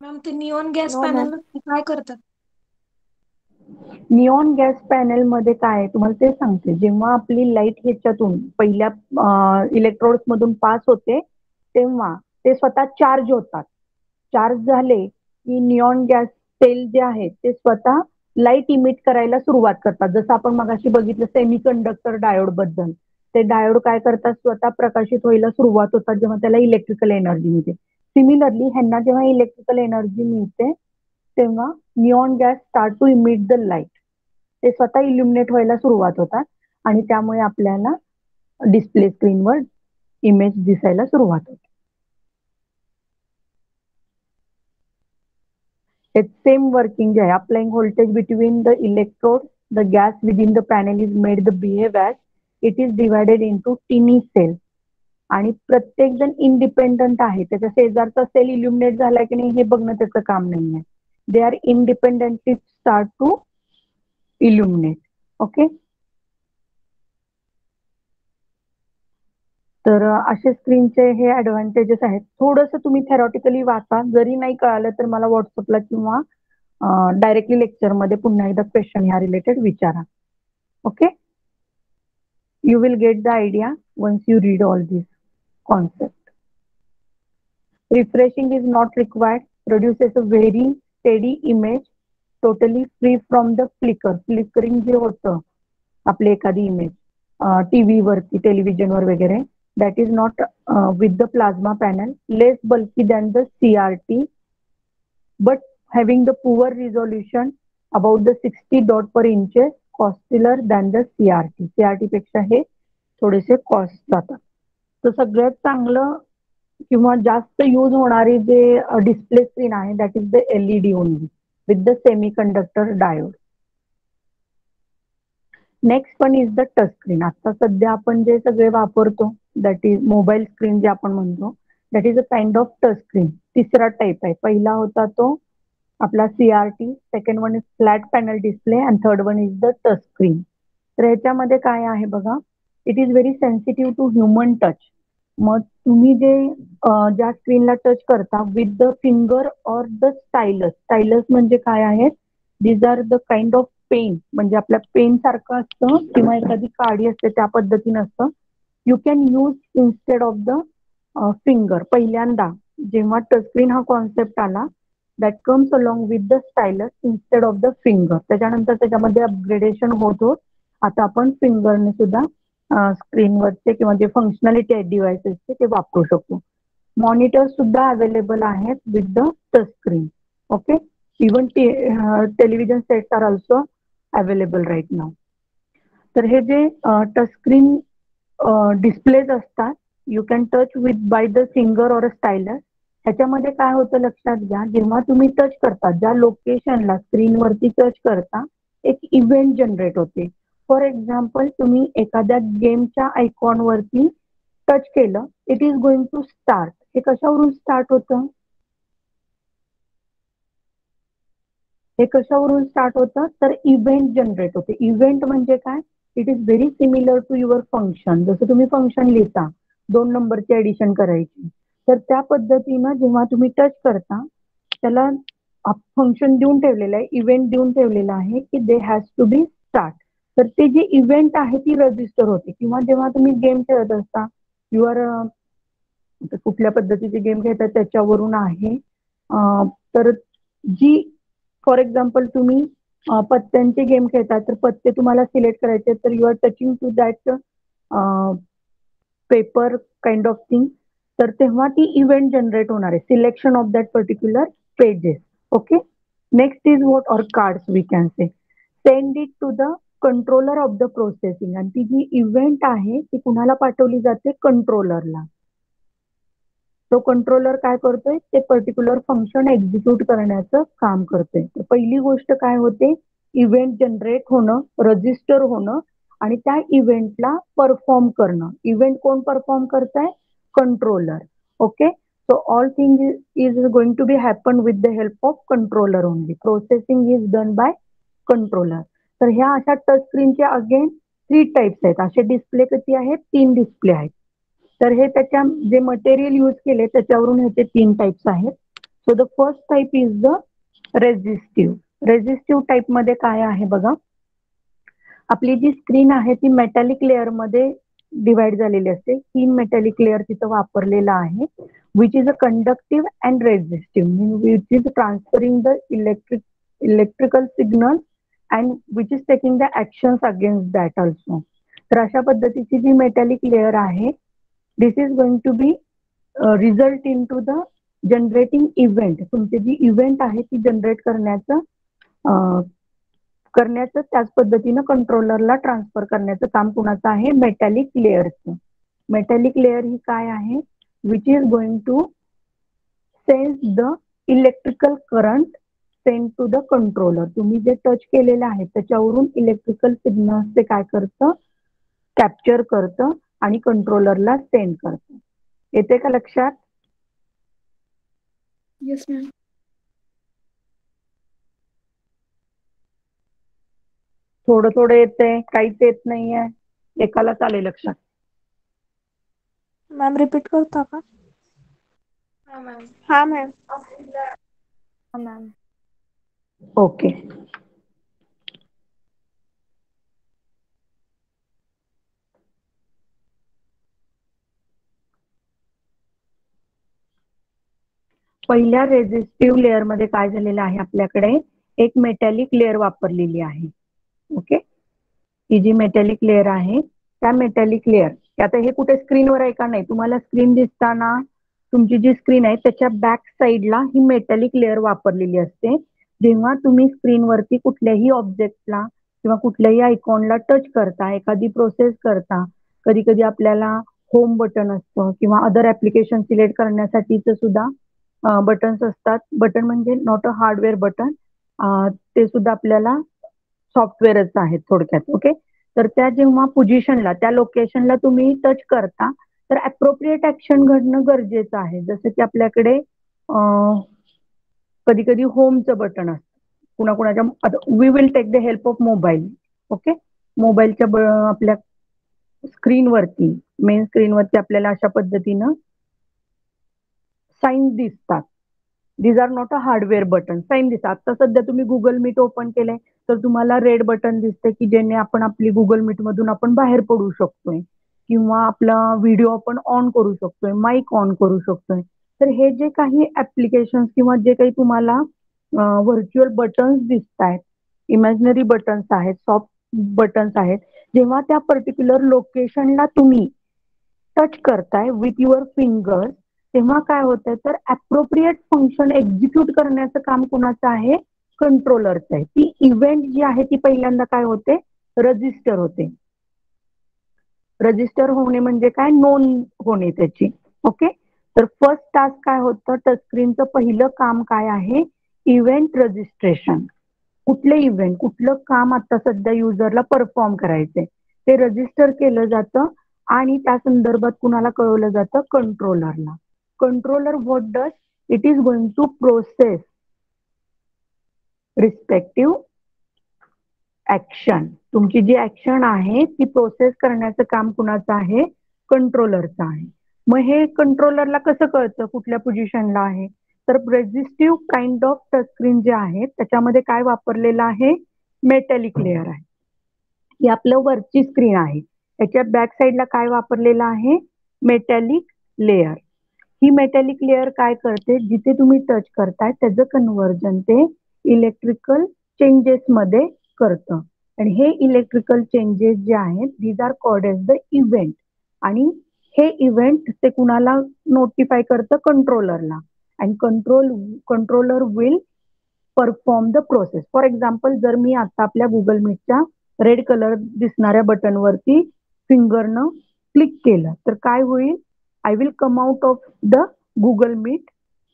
मॅम ते neon gas No, panel ma'am. काय करतात? निऑन गॅस पॅनल मध्ये काय आहे तुम्हाला ते सांगते. जेव्हा आपली लाईट ह्याच्यातून पहिल्या इलेक्ट्रोड्स मधून पास होते तेव्हा ते स्वतः चार्ज होतात. चार्ज झाले की निऑन गॅस सेल जे आहेत ते स्वतः लाईट इमिट करायला सुरुवात करतात. जसं आपण मगाशी बघितलं सेमीकंडक्टर डायोड बद्दल, ते डायोड काय करतात, स्वतः प्रकाशित व्हायला सुरुवात होतात जेव्हा त्याला इलेक्ट्रिकल एनर्जी मिळते. सिमिलरली ह्यांना जेव्हा इलेक्ट्रिकल एनर्जी मिळते तेव्हा neon gas start to emit the light. ते स्वतः इल्युमिनेट व्हायला सुरुवात होतात आणि त्यामुळे आपल्याला डिस्प्ले स्क्रीनवर इमेज दिसायला सुरुवात होते. सेम वर्किंग जे आहे, applying voltage between the electrode the gas within the panel is made the behave as it is divided into tiny cell. आणि प्रत्येक जण इंडिपेंडंट आहे, त्याच्या शेजारचा सेल इल्युमिनेट झाला की नाही हे बघणं त्याचं काम नाही आहे. They are independently start to illuminate. Okay, तर असे स्क्रीनचे हे ऍडव्हान्टेजेस आहेत. थोडंसं तुम्ही थेरॉटिकली वाचा, जरी नाही कळालं तर मला व्हॉट्सअपला किंवा डायरेक्टली लेक्चरमध्ये पुन्हा एकदा क्वेश्चन ह्या रिलेटेड विचारा. Okay, you will get the idea once you read all these concepts. Refreshing is not required, produces a very steady image, totally free from the flicker. Flickering जे होतं आपले एखादी इमेज टीव्ही वरती, टेलिव्हिजन वर वगैरे, that is not with the plasma panel, less bulky than the CRT, but having the poor resolution about the 60 dot per inches, costlier than the CRT. CRT पेक्षा हे थोडेसे कॉस्ट जातात. तर सगळ्यात चांगलं किंवा जास्त यूज होणारी जे डिस्प्ले स्क्रीन आहे that is the LED only with the semi conductor diode. Next one is the touch screen. आता सध्या आपण जे सगळे वापरतो दॅट इज मोबाईल स्क्रीन जे आपण म्हणतो, that is a kind of touch screen. तिसरा टाईप आहे. पहिला होता तो आपला CRT, second one is flat panel display and third one is the touch screen. तर ह्याच्यामध्ये काय आहे बघा, it is very sensitive to human touch. मग तुम्ही जे ज्या स्क्रीनला टच करता with the finger or the stylus. Stylus म्हणजे काय आहेत, these are the kind of pen, म्हणजे आपल्या पेन सारखं असतं किंवा एखादी काडी असते त्या पद्धतीनं असतं. You can use instead of the finger. पहिल्यांदा जेव्हा टचस्क्रीन हा कॉन्सेप्ट आला that comes along with the stylus instead of the finger. त्याच्यानंतर त्याच्यामध्ये अपग्रेडेशन होत होत आता आपण फिंगरने सुद्धा स्क्रीनवरचे किंवा जे फंक्शनॅलिटी आहेत डिव्हायसेसचे ते वापरू शकतो. मॉनिटर सुद्धा अवेलेबल आहेत with the touch screen. Okay, even television sets are also available right now. तर हे जे टच स्क्रीन डिस्प्लेज असतात, you can touch with by the finger or a stylus. ह्याच्यामध्ये काय होतं लक्षात घ्या, जेव्हा तुम्ही टच करता ज्या लोकेशनला स्क्रीनवरती टच करता एक इव्हेंट जनरेट होते. फॉर एक्झाम्पल, तुम्ही एखाद्या गेमच्या आयकॉनवरती टच केलं, it is going to start. हे कशावरून स्टार्ट होतं, हे कशावरून स्टार्ट होतं तर इव्हेंट जनरेट होते. इव्हेंट म्हणजे काय, it is very similar to your function. जसं तुम्ही फंक्शन लिहिता 2 नंबरची ऍडिशन करायची, तर त्या पद्धतीनं जेव्हा तुम्ही टच करता त्याला फंक्शन देऊन ठेवलेलं आहे, इव्हेंट देऊन ठेवलेला आहे की दे हॅज टू बी स्टार्ट. तर ते जे इव्हेंट आहे ती रजिस्टर होते. किंवा जेव्हा तुम्ही गेम खेळत असता, युअर कुठल्या पद्धतीचे गेम खेळतात त्याच्यावरून आहे. तर जी फॉर एक्झाम्पल तुम्ही पत्त्यांचे गेम खेळतात तर पत्ते तुम्हाला सिलेक्ट करायचे, तर you are touching to that paper kind of thing. तर तेव्हा ती इव्हेंट जनरेट होणार आहे, selection of that particular pages. Okay, next is what or cards we can say. Send it to the controller of the processing. आणि ती जी इव्हेंट आहे ती कुणाला पाठवली जाते, कंट्रोलरला. तो कंट्रोलर काय करतोय, ते पर्टिक्युलर फंक्शन एक्झिक्यूट करण्याचं काम करतोय. तर पहिली गोष्ट काय होते, इव्हेंट जनरेट होणं, रजिस्टर होणं आणि त्या इव्हेंटला परफॉर्म करणं. इव्हेंट कोण परफॉर्म करताय, controller. Okay, so all thing is going to be happen with the help of controller only. Processing is done by controller. तर ह्या अशा टच स्क्रीनचे अगेन 3 टाइप्स आहेत. असे डिस्प्ले किती आहेत, 3 डिस्प्ले आहेत. तर हे त्याच्या जे मटेरियल यूज केले त्याच्यावरून ह्याचे 3 टाइप्स आहेत. So the first type is the resistive. Resistive type मध्ये काय आहे बघा, आपली जी स्क्रीन आहे ती मेटॅलिक लेअर मध्ये डिवाइड झालेली असते. 3 मेटॅलिक लेअर तिथं वापरलेला आहे, which is a conductive and resistive, which is transferring the electrical signal and which is taking the actions against that also. तर अशा पद्धतीची जी मेटॅलिक लेअर आहे, this is going to be result in to the generating event. तुमची जी इव्हेंट आहे ती जनरेट करण्याचं त्याच पद्धतीनं कंट्रोलरला ट्रान्सफर करण्याचं काम कुणाचं आहे, मेटॅलिक लेअरचं. मेटॅलिक लेअर ही काय आहे, which is going to sense the electrical current send to the controller. तुम्ही जे टच केलेलं आहे त्याच्यावरून इलेक्ट्रिकल सिग्नल्स ते काय करतं, कॅप्चर करतं आणि कंट्रोलरला सेंड करतं. येते का लक्षात? Yes ma'am. थोडं थोडं येते, काहीच येत नाहीये, एकाला चालेल लक्षात. मॅम रिपीट करता का? हा मॅम. हा मॅम. ओके. पहिल्या रेझिस्टिव्ह लेअर मध्ये काय झालेलं आहे, आपल्याकडे एक मेटॅलिक लेअर वापरलेली आहे. ओके, ही जी मेटॅलिक लेअर आहे त्या मेटॅलिक लेअर, आता हे कुठे स्क्रीनवर आहे का नाही, तुम्हाला स्क्रीन दिसताना तुमची जी स्क्रीन आहे त्याच्या बॅक साईडला ही मेटॅलिक लेअर वापरलेली असते. जेव्हा तुम्ही स्क्रीनवरती कुठल्याही ऑब्जेक्टला किंवा कुठल्याही आयकॉनला टच करता, एखादी प्रोसेस करता, कधी कधी आपल्याला होम बटन असतं किंवा अदर ऍप्लिकेशन सिलेक्ट करण्यासाठीच सुद्धा बटन्स असतात. बटन म्हणजे नॉट अ हार्डवेअर बटन, ते सुद्धा आपल्याला सॉफ्टवेअरच आहेत थोडक्यात. ओके, तर त्या जेव्हा पोझिशनला, त्या लोकेशनला तुम्ही टच करता तर अप्रोप्रिएट ऍक्शन घडणं गरजेचं आहे. जसं की आपल्याकडे कधी कधी होमचं बटन असतं, कुणाकुणाच्या, we will take the help of mobile. Okay, मोबाईलच्या आपल्या स्क्रीनवरती, मेन स्क्रीनवरती आपल्याला अशा पद्धतीनं साईन दिसतात. These are not a hardware button, sign दिसतात. आता सध्या तुम्ही गुगल मीट ओपन केलंय तर तुम्हाला रेड बटन दिसते की ज्याने आपण आपली गुगल मीट मधून आपण बाहेर पडू शकतोय किंवा आपला व्हिडिओ आपण ऑन करू शकतोय, माईक ऑन करू शकतोय. तर हे जे काही ऍप्लिकेशन किंवा जे काही तुम्हाला व्हर्च्युअल बटन्स दिसत आहेत, इमॅजिनरी बटन्स आहेत, सॉफ्ट बटन्स आहेत, जेव्हा त्या पर्टिक्युलर लोकेशनला तुम्ही टच करताय विथ युअर फिंगर, तेव्हा काय होतंय तर अप्रोप्रिएट फंक्शन एक्झिक्यूट करण्याचं काम कुणाचं आहे, कंट्रोलरचं आहे. ती इव्हेंट जी आहे ती पहिल्यांदा काय होते, रजिस्टर होते. रजिस्टर होणे म्हणजे काय, नोंद होणे त्याची. ओके, तर फर्स्ट टास्क काय होतं, टचस्क्रीनचं पहिलं काम काय आहे, इव्हेंट रजिस्ट्रेशन. कुठले इव्हेंट, कुठलं काम आता सध्या युजरला परफॉर्म करायचंय ते रजिस्टर केलं जातं आणि त्या संदर्भात कुणाला कळवलं जातं, कंट्रोलरला. Controller what does, it is going to process respective action. तुमची जी ऍक्शन आहे ती प्रोसेस करण्याचं काम कुणाचं आहे, कंट्रोलरचं आहे. मग हे कंट्रोलरला कसं कळतं कुठल्या पोझिशनला आहे, तर रेझिस्टिव्ह काइंड ऑफ टचस्क्रीन जे आहे त्याच्यामध्ये काय वापरलेलं आहे, मेटॅलिक लेअर आहे. ही आपलं वरची स्क्रीन आहे, त्याच्या बॅक साईडला काय वापरलेलं आहे, मेटॅलिक लेअर. ही मेटॅलिक लेअर काय करते, जिथे तुम्ही टच करताय त्याचं कन्व्हर्जन ते इलेक्ट्रिकल चेंजेस मध्ये करतं. आणि हे इलेक्ट्रिकल चेंजेस जे आहेत these are called as the event. आणि हे इव्हेंट ते कुणाला नोटिफाय करतं, कंट्रोलरला. आणि controller will perform the process. For example, जर मी आता आपल्या गुगल मीटच्या रेड कलर दिसणाऱ्या बटनवरती फिंगरनं क्लिक केलं तर काय होईल, I will come out of the Google Meet.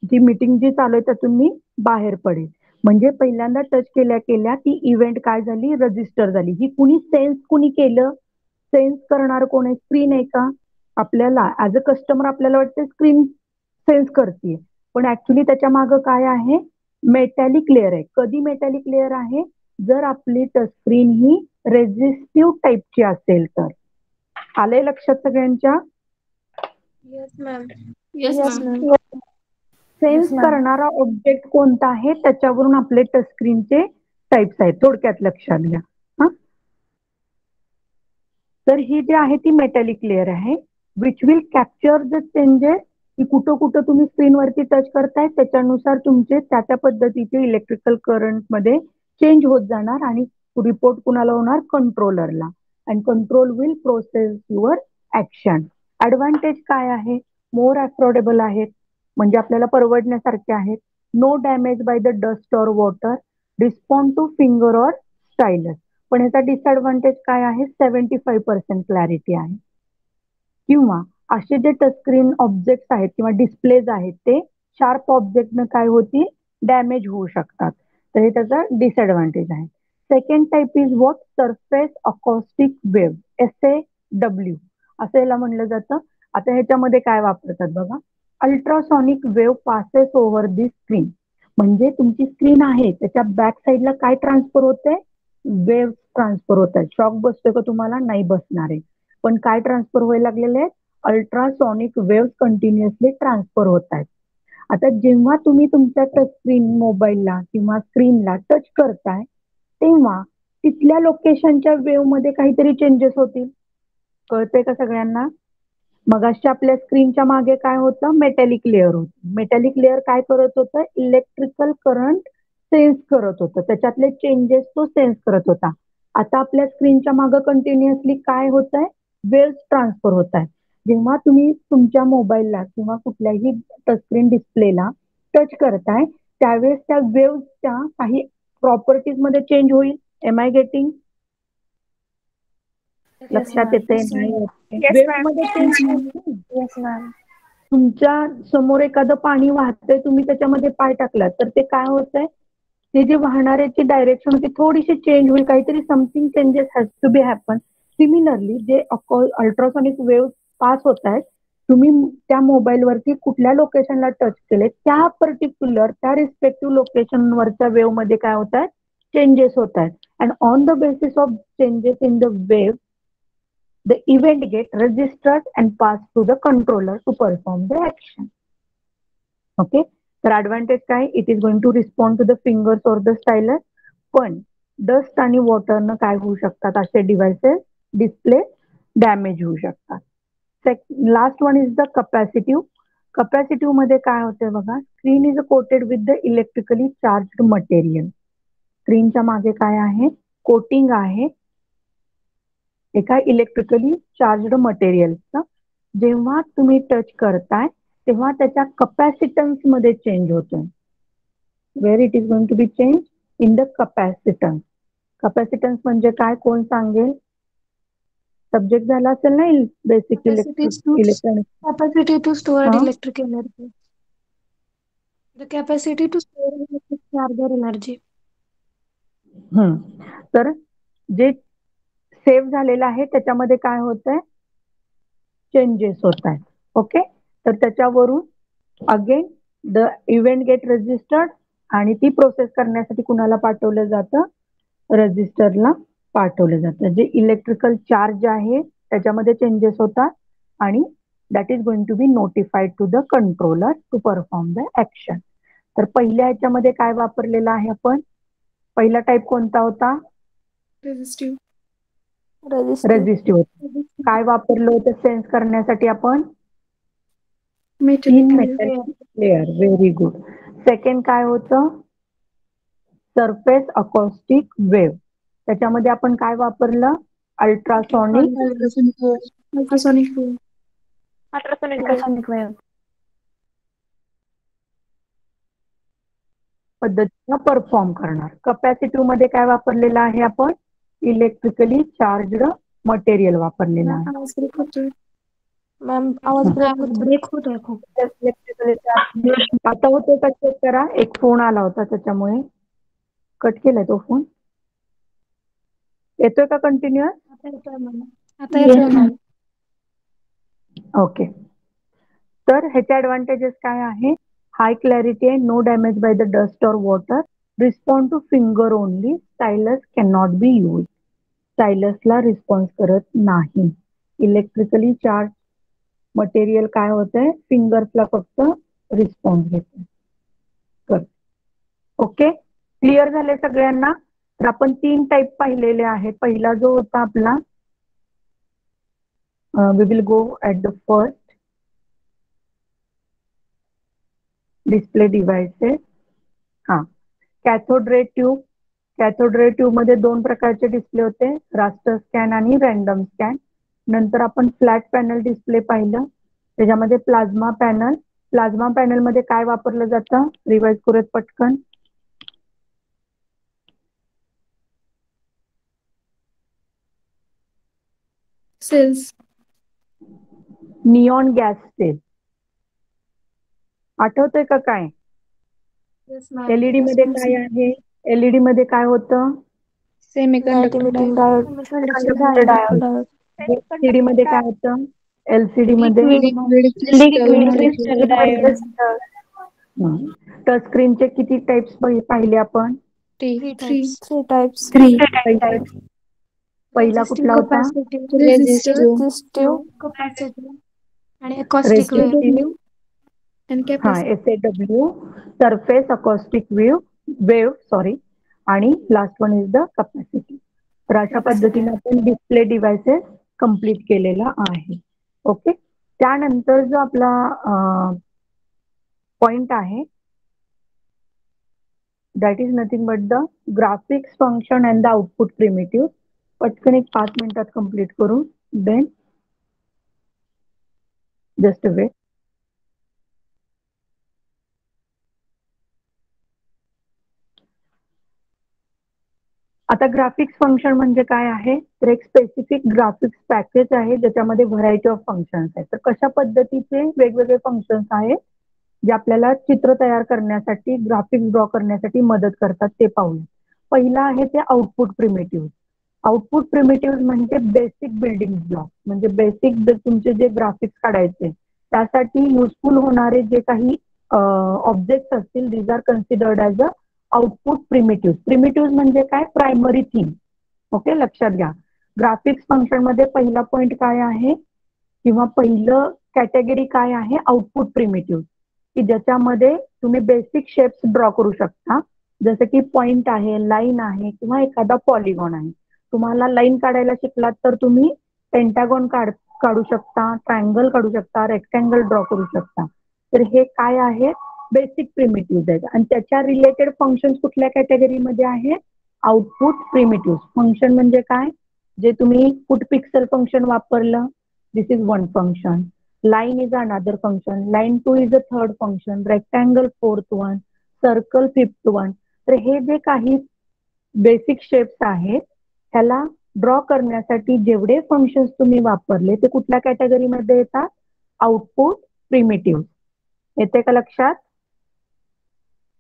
जी मीटिंग जी चालू आहे त्यातून मी बाहेर पडेल. म्हणजे पहिल्यांदा टच केल्या केल्या ती इव्हेंट काय झाली, रजिस्टर झाली. ही कुणी केलं, सेन्स करणार कोण आहे, स्क्रीन आहे का. आपल्याला ऍज अ कस्टमर आपल्याला वाटतं स्क्रीन सेन्स करते, पण ऍक्च्युली त्याच्या मागं काय आहे, मेटॅलिक लेअर आहे. कधी मेटॅलिक लेअर आहे, जर आपली टचस्क्रीन ही रेझिस्टिव्ह टाईपची असेल तर. आलंय लक्षात सगळ्यांच्या? Yes ma'am. Yes yes ma'am. Ma'am. Sense Yes, ma'am. करणारा ऑब्जेक्ट कोणता आहे त्याच्यावरून आपले टचस्क्रीनचे टाइप्स आहेत, थोडक्यात लक्षात घ्या. हा, तर ही जी आहे ती मेटॅलिक लेअर आहे which will capture the changes, की कुठं कुठं तुम्ही स्क्रीनवरती टच करताय त्याच्यानुसार तुमचे त्या पद्धतीचे इलेक्ट्रिकल करंट मध्ये चेंज होत जाणार आणि रिपोर्ट कुणाला होणार, कंट्रोलरला. And control will process your action. Advantage काय आहे? मोर अफोर्डेबल आहेत, म्हणजे आपल्याला परवडण्यासारखे आहेत. No damage by the dust or water, respond to finger or stylus. पण ह्याचा डिसएडव्हान्टेज काय आहे? 75% क्लॅरिटी आहे. किंवा असे जे टचस्क्रीन ऑब्जेक्ट आहेत किंवा डिस्प्लेज आहेत ते शार्प ऑब्जेक्टनं काय होतील? डॅमेज होऊ शकतात. तर हे त्याचा डिसएडव्हान्टेज आहे. Second type is what? Surface acoustic wave, SAW असं याला म्हणलं जातं. आता ह्याच्यामध्ये काय वापरतात बघा, अल्ट्रासॉनिक वेव्ह पासेस ओव्हर दी स्क्रीन. म्हणजे तुमची स्क्रीन आहे त्याच्या बॅक साईडला काय ट्रान्सफर होते? वेव्ह ट्रान्सफर होत आहेत. शॉक बसतोय का तुम्हाला? नाही बसणार आहे. पण काय ट्रान्सफर व्हायला लागलेले आहेत? अल्ट्रासॉनिक वेव्ह कंटिन्युअसली ट्रान्सफर होत आहेत. आता जेव्हा तुम्ही तुमच्या टच स्क्रीन मोबाईलला किंवा स्क्रीनला टच करताय तेव्हा तिथल्या लोकेशनच्या वेव्ह मध्ये काहीतरी चेंजेस होतील. कळतंय का सगळ्यांना? मगाशी आपल्या स्क्रीनच्या मागे काय होतं? मेटॅलिक लेअर होतं. मेटॅलिक लेअर काय करत होतं? इलेक्ट्रिकल करंट सेन्स करत होतं, त्याच्यातले चेंजेस तो सेन्स करत होता. आता आपल्या स्क्रीनच्या मागे कंटिन्युअसली काय होत आहे? वेव्ह ट्रान्सफर होत आहे. जेव्हा तुम्ही तुमच्या मोबाईलला किंवा कुठल्याही टचस्क्रीन डिस्प्लेला टच करताय त्यावेळेस त्या वेव्हच्या काही प्रॉपर्टीज मध्ये चेंज होईल. Am I getting? लक्षात येते? नाही Yes, वेव्ह ma'am. मध्ये चेंज होईल. Yes ma'am. तुमच्या समोर एखादं पाणी वाहतंय, तुम्ही त्याच्यामध्ये पाय टाकलात तर ते काय होतंय? ते जे वाहणाऱ्याची डायरेक्शन होती थोडीशी चेंज होईल, काहीतरी something changes has to be happen. Similarly जे अल्ट्रासॉनिक वेव्ह पास होत आहेत, तुम्ही त्या मोबाईलवरती कुठल्या लोकेशनला टच केले त्या पर्टिक्युलर त्या रिस्पेक्टिव्ह लोकेशनवरच्या वेव्ह मध्ये काय होत आहेत? चेंजेस होत आहेत. And on the basis of changes in the wave the event get registered and passed to the controller to perform the action. Okay, तर ऍडव्हान्टेज काय? It is going to respond to the fingers or the stylus. पण डस्ट आणि वॉटरनं काय होऊ शकतात? असे डिव्हाइसेस डिस्प्ले डॅमेज होऊ शकतात. Last one is the capacitive. Capacitive मध्ये काय होतंय बघा, screen is coated with the electrically charge material. स्क्रीनच्या मागे काय आहे? कोटिंग आहे एका इलेक्ट्रिकली चार्जड मटेरियलचं. जेव्हा तुम्ही टच करताय तेव्हा त्याच्या कपॅसिटन्स मध्ये चेंज होतोय. Where it is going to be change? In the capacitance. Capacitance म्हणजे काय? कोण सांगेल? सब्जेक्ट झाला असेल ना basic electronic. Capacity to store electric energy. The capacity to store electric charger energy. तर जे सेव्ह झालेलं आहे त्याच्यामध्ये काय होत आहे? चेंजेस होत आहेत. ओके, तर त्याच्यावरून again the event get registered आणि ती प्रोसेस करण्यासाठी कुणाला पाठवलं जातं? रजिस्टरला पाठवलं जातं. जे इलेक्ट्रिकल चार्ज आहे त्याच्यामध्ये चेंजेस होतात आणि that is going to be notified to the controller to perform the action. तर पहिल्या ह्याच्यामध्ये काय वापरलेलं आहे आपण? पहिला टाईप कोणता होता? Resistive. रेझिस्टिव्ह होता. काय वापरलं होतं सेन्स करण्यासाठी आपण? Metallic metal layer. Layer. Very good. Second काय होतं? Surface acoustic wave. त्याच्यामध्ये आपण काय वापरलं? Ultrasonic Ultrasonic wave. Ultrasonic wave. पद्धतीनं परफॉर्म करणार. कपॅसिटिव्ह मध्ये काय वापरलेलं आहे आपण? इलेक्ट्रिकली चार्जड मटेरियल वापरलेलं आहे. आवाज break होतोय. मॅम आवाज ब्रेक आवाज होतो. break होतोय खूप. Electrically charge. आता होतो का चेक करा. एक फोन आला होता त्याच्यामुळे कट केलाय तो फोन. येतोय का कंटिन्युअस? आता येतोय मला. आता येतोय मला. ओके, तर ह्याचे ऍडव्हान्टेजेस काय आहे? हाय क्लॅरिटी आहे, no damage by the dust or water, respond to finger only, stylus can not be use. स्टायलसला रिस्पॉन्स करत नाही. इलेक्ट्रिकली चार्ज मटेरियल काय होतंय? फिंगर्सला फक्त रिस्पॉन्स घेते. ओके, क्लिअर झाले सगळ्यांना? तर आपण 3 टाईप पाहिलेले आहेत. पहिला जो होता आपला we will go at the first display devices. cathode ray tube, cathode ray tube मध्ये 2 प्रकारचे डिस्प्ले होते, रास्टर स्कॅन आणि रॅन्डम स्कॅन. नंतर आपण फ्लॅट पॅनल डिस्प्ले पाहिलं, त्याच्यामध्ये प्लाझ्मा पॅनल. प्लाझ्मा पॅनल मध्ये काय वापरलं जातं, रिवाइज करूयात पटकन. सेल्स. Neon gas cell. आठवतंय का काय? Yes ma'am. एलईडी मध्ये काय आहे, एलईडी मध्ये काय होतं, semiconductor Light-emitting diode. diode. Semiconductor diode. LCD मध्ये काय होतं, एलसीडी मध्ये लिक्विड क्रिस्टल मॉलिक्यूल. टच स्क्रीनचे किती टाइप्स पाहिले आपण, Three थ्री. types. 3 types. पहिला कुठला होता, Capacitive, रेझिस्टिव्ह. Resistive. capacitive आणि acoustic wave. रेसिस्टिव्ह, आणि हा capacitor. SAW, surface acoustic wave sorry, आणि last one is the capacity. तर अशा पद्धतीने आपण डिस्प्ले डिव्हाइसेस कंप्लीट केलेला आहे. ओके, त्यानंतर जो आपला पॉइंट आहे, that is nothing but the graphics function and the output primitive. पटकन एक 5 मिनिटात कंप्लीट करू, देन जस्ट वेट. आता ग्राफिक्स फंक्शन म्हणजे काय आहे, तर एक स्पेसिफिक ग्राफिक्स पॅकेज आहे ज्याच्यामध्ये व्हरायटी ऑफ फंक्शन्स आहेत. तर कशा पद्धतीचे वेगवेगळे फंक्शन्स आहेत जे आपल्याला चित्र तयार करण्यासाठी, ग्राफिक्स ड्रॉ करण्यासाठी मदत करतात ते पाहूया. पहिला आहे ते आउटपुट प्रिमिटिव्ह. आउटपुट प्रिमिटिव्ह म्हणजे बेसिक बिल्डिंग ब्लॉक, म्हणजे बेसिक तुमचे जे ग्राफिक्स काढायचे त्यासाठी युजफुल होणारे जे काही ऑब्जेक्ट्स असतील, these are considered as a output primitive. Primitive म्हणजे काय, प्रायमरी थीम. ओके, लक्षात घ्या. ग्राफिक्स फंक्शन मध्ये पहिला पॉइंट काय आहे किंवा पहिलं कॅटेगरी काय आहे, आउटपुट प्रिमिटिव्ह, की ज्याच्यामध्ये तुम्ही बेसिक शेप्स ड्रॉ करू शकता, जसं की पॉइंट आहे, लाईन आहे किंवा एखादा पॉलिगॉन आहे. तुम्हाला लाईन काढायला शिकलात तर तुम्ही पेंटागॉन काढू शकता, ट्रायंगल काढू शकता, रेक्टँगल ड्रॉ करू शकता. तर हे काय आहे, बेसिक प्रिमिटिव्ह आहेत. आणि त्याच्या रिलेटेड फंक्शन कुठल्या कॅटेगरीमध्ये आहे, आउटपुट प्रिमिटिव्ह. फंक्शन म्हणजे काय, जे तुम्ही पुट पिक्सल फंक्शन वापरलं, this is one function. Line is another function, line 2 is a third function, rectangle fourth one, circle fifth one. तर हे जे काही बेसिक शेप्स आहेत ह्याला ड्रॉ करण्यासाठी जेवढे फंक्शन्स तुम्ही वापरले ते कुठल्या कॅटेगरीमध्ये येतात, आउटपुट प्रिमिटिव्ह. येते का लक्षात?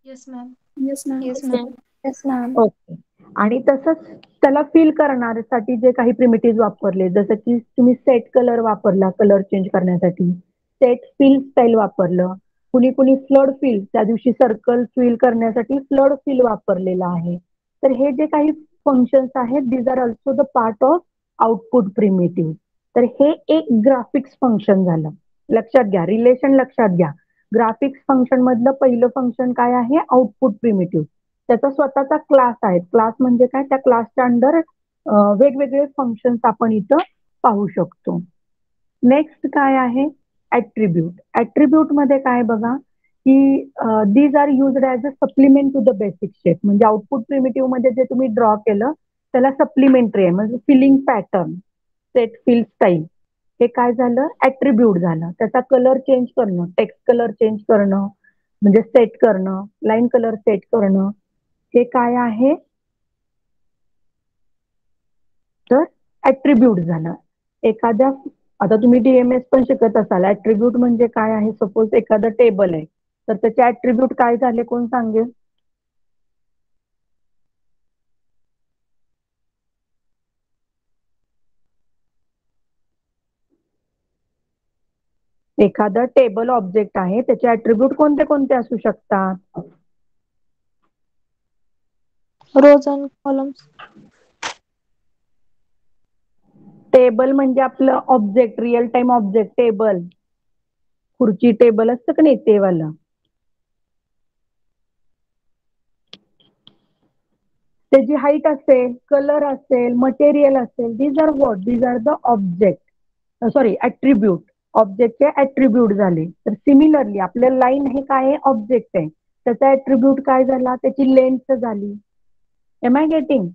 Yes ma'am. Yes ma'am. Yes ma'am. Yes, ma'am. Okay. आणि तसंच त्याला फिल करण्यासाठी जे काही प्रिमिटिव्ह वापरले, जसं की तुम्ही सेट कलर वापरला कलर चेंज करण्यासाठी, सेट फिल स्टाईल वापरलं, कुणी फ्लड फिल, त्या दिवशी सर्कल फिल करण्यासाठी फ्लड फिल वापरलेला आहे. तर हे जे काही फंक्शन्स आहेत, these are also the part of output primitive. तर हे एक ग्राफिक्स फंक्शन झालं. लक्षात घ्या, रिलेशन लक्षात घ्या. ग्राफिक्स फंक्शन मधलं पहिलं फंक्शन काय आहे, आउटपुट प्रिमिटिव्ह. त्याचा स्वतःचा क्लास आहे. क्लास म्हणजे काय, त्या क्लासच्या अंडर वेगवेगळे फंक्शन्स आपण इथं पाहू शकतो. नेक्स्ट काय आहे, ऍट्रिब्यूट. ऍट्रिब्यूट मध्ये काय बघा, की these are used as a supplement to the basic shape. म्हणजे आउटपुट प्रिमिटिव्ह मध्ये जे तुम्ही ड्रॉ केलं त्याला सप्लिमेंटरी आहे, म्हणजे filling pattern, set fill style, हे काय झालं, ऍट्रिब्यूट झालं. त्याचा कलर चेंज करणं, टेक्स्ट कलर चेंज करणं म्हणजे सेट करणं, लाईन कलर सेट करणं, हे काय आहे, तर ऍट्रिब्यूट झालं. एखाद्या, आता तुम्ही डीएमएस पण शिकत असाल, ऍट्रिब्यूट म्हणजे काय आहे, सपोज एखादं टेबल आहे तर त्याचे ऍट्रिब्यूट काय झाले, कोण सांगेल? एखादं टेबल ऑब्जेक्ट आहे, त्याचे ऍट्रिब्यूट कोणते कोणते असू शकतात? Rows and columns. टेबल म्हणजे आपलं object, real time object, table, खुर्ची टेबल असतं का नाही ते वाला. त्याची हाईट असेल, कलर असेल, मटेरियल असेल, these are what, these are the object, sorry attribute. ऑब्जेक्टचे ऍट्रिब्यूट झाले. तर सिमिलरली आपल्या लाईन हे काय आहे, ऑब्जेक्ट आहे, त्याचा ऍट्रिब्यूट काय झाला, त्याची लेंथ झाली. M I getting?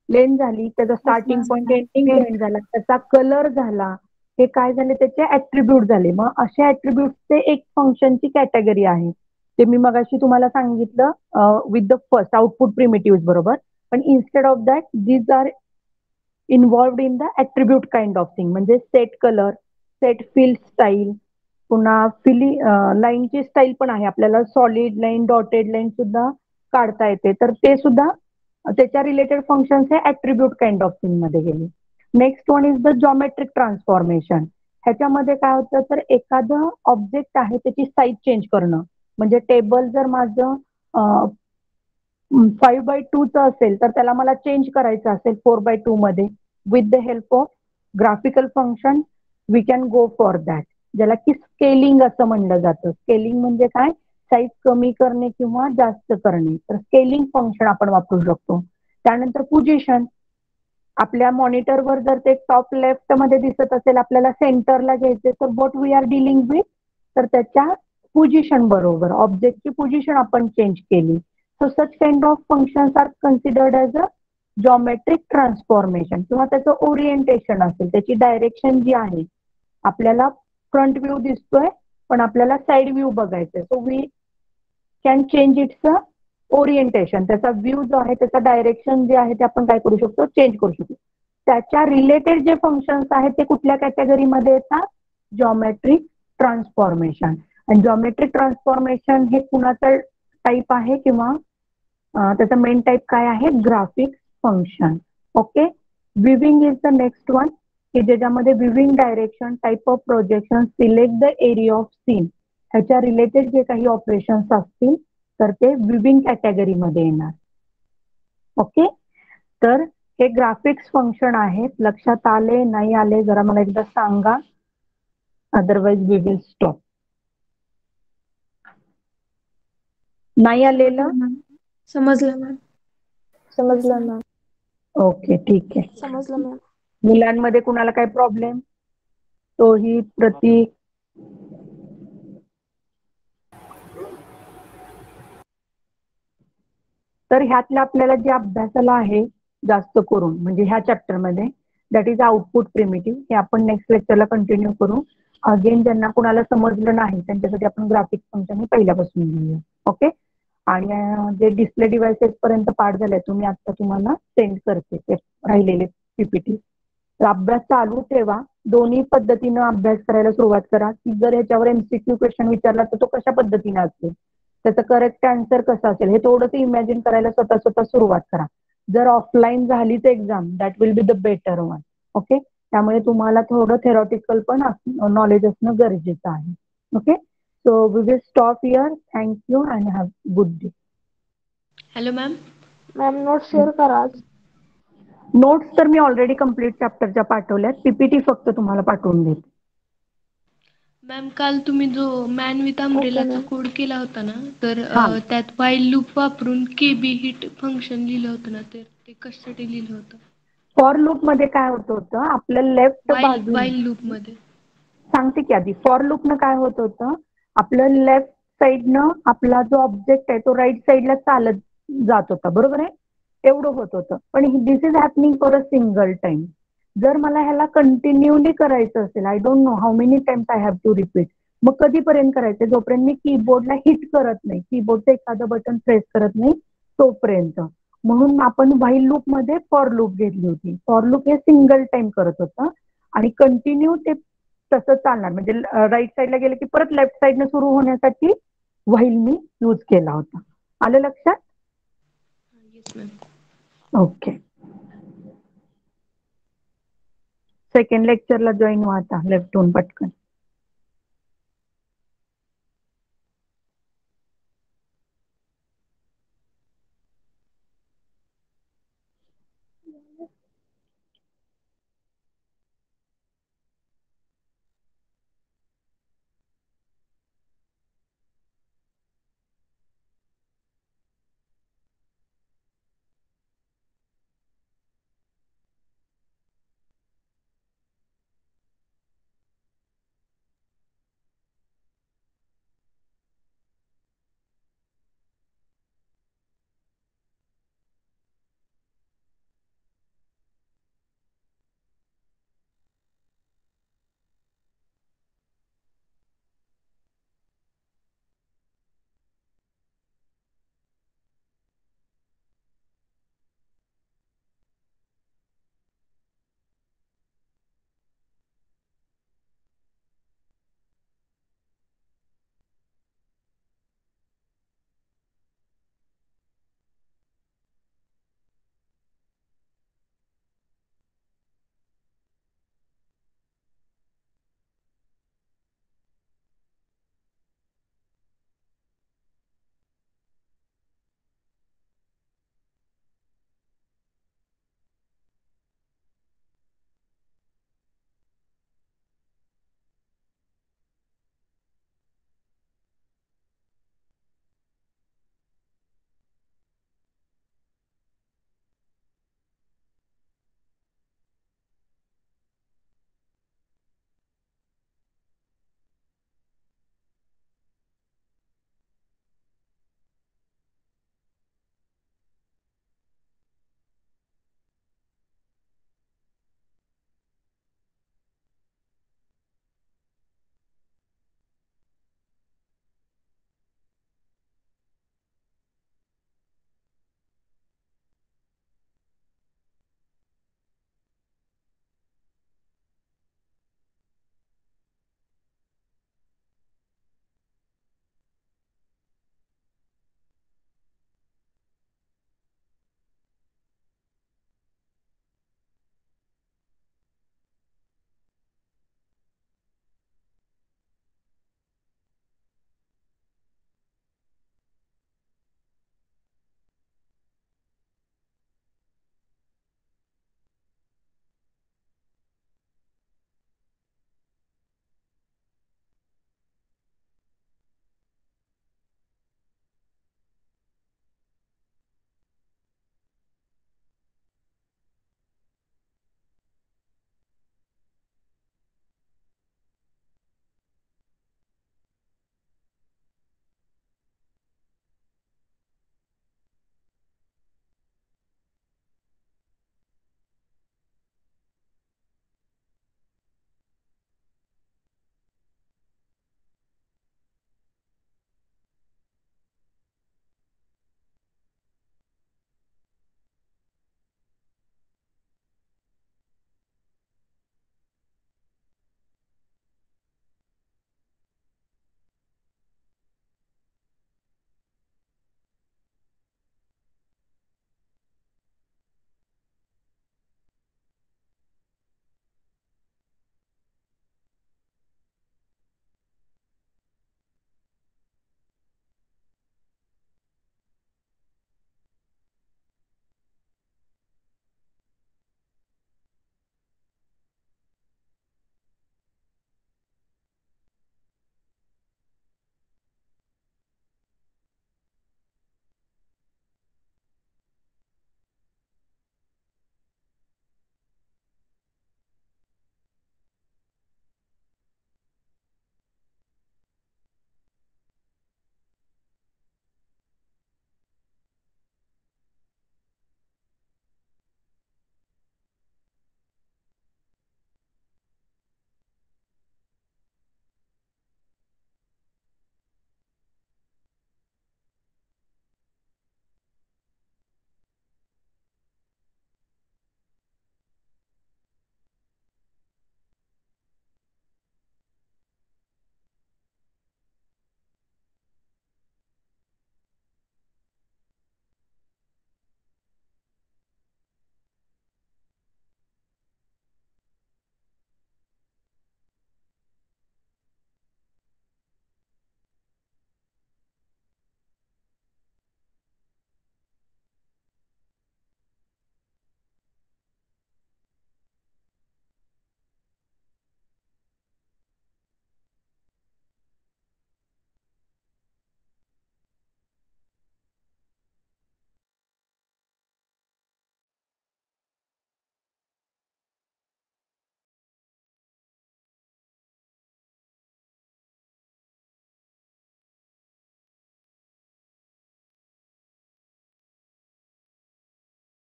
लेन झाली, त्याचा स्टार्टिंग पॉईंट एंडिंग पॉईंट झाला, त्याचा कलर झाला, हे काय झाले त्याचे ऍट्रिब्यूट झाले. मग अशा ऍट्रिब्यूटचे एक फंक्शनची कॅटेगरी आहे. ते मी मगाशी तुम्हाला सांगितलं with the first output primitive बरोबर. पण instead of that these are involved in the attribute kind of thing. म्हणजे set colour, set fill style, पुन्हा लाईनची स्टाईल पण आहे आपल्याला. सॉलिड लाईन, डॉटेड लाईन सुद्धा काढता येते. तर ते सुद्धा त्याच्या रिलेटेड फंक्शन्स हे ऍट्रिब्यूट काइंड ऑफ थिंग मध्ये गेले. Next one is the geometric transformation. ह्याच्यामध्ये काय होतं तर एखादं ऑब्जेक्ट आहे त्याची साईज चेंज करणं. म्हणजे टेबल जर माझं 5x2 असेल तर त्याला मला चेंज करायचं असेल 4x2 मध्ये, with the help of graphical function we can go for that. ज्याला की स्केलिंग असं म्हणलं जातं. स्केलिंग म्हणजे काय? साईज कमी करणे किंवा जास्त करणे. तर स्केलिंग फंक्शन आपण वापरू शकतो. त्यानंतर पोझिशन. आपल्या मॉनिटरवर जर ते टॉप लेफ्ट मध्ये दिसत असेल, आपल्याला सेंटरला घ्यायचे, तर what we are dealing with, तर त्याच्या पोझिशन बरोबर ऑब्जेक्टची पोझिशन आपण चेंज केली. So such kind of functions are considered as a geometric transformation. किंवा त्याचं ओरिएंटेशन असेल, त्याची डायरेक्शन जी आहे, आपल्याला फ्रंट व्ह्यू दिसतोय पण आपल्याला साइड व्ह्यू बघायचंय. So we can change its orientation. त्याचा व्ह्यू जो आहे, त्याचा डायरेक्शन जे आहे ते आपण काय करू शकतो, चेंज करू शकतो. त्याच्या रिलेटेड जे फंक्शन्स आहेत ते कुठल्या कॅटेगरीमध्ये येतात? Geometric transformation. आणि जॉमेट्रिक ट्रान्सफॉर्मेशन हे कुणाचं टाईप आहे किंवा त्याचा मेन टाईप काय आहे? Graphics function. Okay. Viewing is the next one, की ज्याच्यामध्ये viewing direction, type of projection, select the area of scene, ह्याच्या रिलेटेड जे काही ऑपरेशन्स असतील तर ते विविंग कॅटेगरीमध्ये येणार. ओके. तर हे ग्राफिक्स फंक्शन आहेत. लक्षात आले नाही आले जरा मला एकदा सांगा, अदरवाइज वी विल स्टॉप. नाही आलेलं? समजलं मॅम. समजलं मॅम. ओके, ठीक आहे. समजलं मॅम. मुलांमध्ये कुणाला काय प्रॉब्लेम? तोही, प्रतीक, तर ह्यातल्या आपल्याला जे अभ्यासाला आहे जास्त करून म्हणजे ह्या चॅप्टर मध्ये, दॅट इज आउटपुट प्रिमिटिव्ह. हे आपण नेक्स्ट लेक्चरला कंटिन्यू करू. अगेन ज्यांना कुणाला समजलं नाही त्यांच्यासाठी आपण ग्राफिक फंक्शन पहिल्यापासून घेऊया. ओके. आणि जे डिस्प्ले डिव्हाइसेस पर्यंत पाठ झाले तुम्ही आता तुम्हाला सेंड करते ते राहिलेले पीपीटी. अभ्यास चालू ठेवा. दोन्ही पद्धतीनं अभ्यास करायला सुरुवात करा. की जर ह्याच्यावर एमसीक्यू क्वेश्चन विचारला तर तो कशा पद्धतीने असेल, त्याचं करेक्ट आन्सर कसं असेल हे थोडंसं इमॅजिन करायला स्वतः सुरुवात करा. जर ऑफलाईन झालीच exam, that will be the better one. Okay. त्यामुळे तुम्हाला थोडं थेरॉटिकल पण नॉलेज असणं गरजेचं आहे. Okay. So we will stop here. Thank you and have good day. Hello ma'am. Ma'am note share करा आज. नोट्स तर मी ऑलरेडी कम्प्लीट चॅप्टरच्या पाठवल्यात. पीपीटी फक्त तुम्हाला पाठवून देते. मॅम काल तुम्ही जो मॅन विथ अम्ब्रेलाचा कोड केला होता ना, तर हा. त्यात व्हाईल लूप वापरून केबी हिट फंक्शन लिहिलं होतं ना, तर ते कशासाठी लिहिलं होतं? फॉर लूप मध्ये काय होत होतं, आपल्या लेफ्ट बाजू वाईल लूप मध्ये सांगते की आधी. फॉर लूप न काय होत होतं, आपलं लेफ्ट साईडनं आपला जो ऑब्जेक्ट आहे तो राईट साईडला चालत जात होता, बरोबर आहे? एवढं होत होतं. पण this is happening for a single time. जर मला ह्याला कंटिन्युअली करायचं असेल, I don't know how many times I have to repeat, मग कधीपर्यंत करायचं? जोपर्यंत मी कीबोर्डला हिट करत नाही, कीबोर्डचं एखादं बटन प्रेस करत नाही तोपर्यंत. म्हणून आपण व्हाईल लूप मध्ये फॉर लूप घेतली होती. फॉर लूप हे सिंगल टाइम करत होतं आणि कंटिन्यू ते तसं चालणार. म्हणजे राईट साईडला गेलं की परत लेफ्ट साईडनं सुरू होण्यासाठी व्हाईल मी यूज केला होता. आलं लक्षात? Yes ma'am. ओके. सेकंड लेक्चरला जॉईन व्हा आता लेफ्ट होऊन पटकन.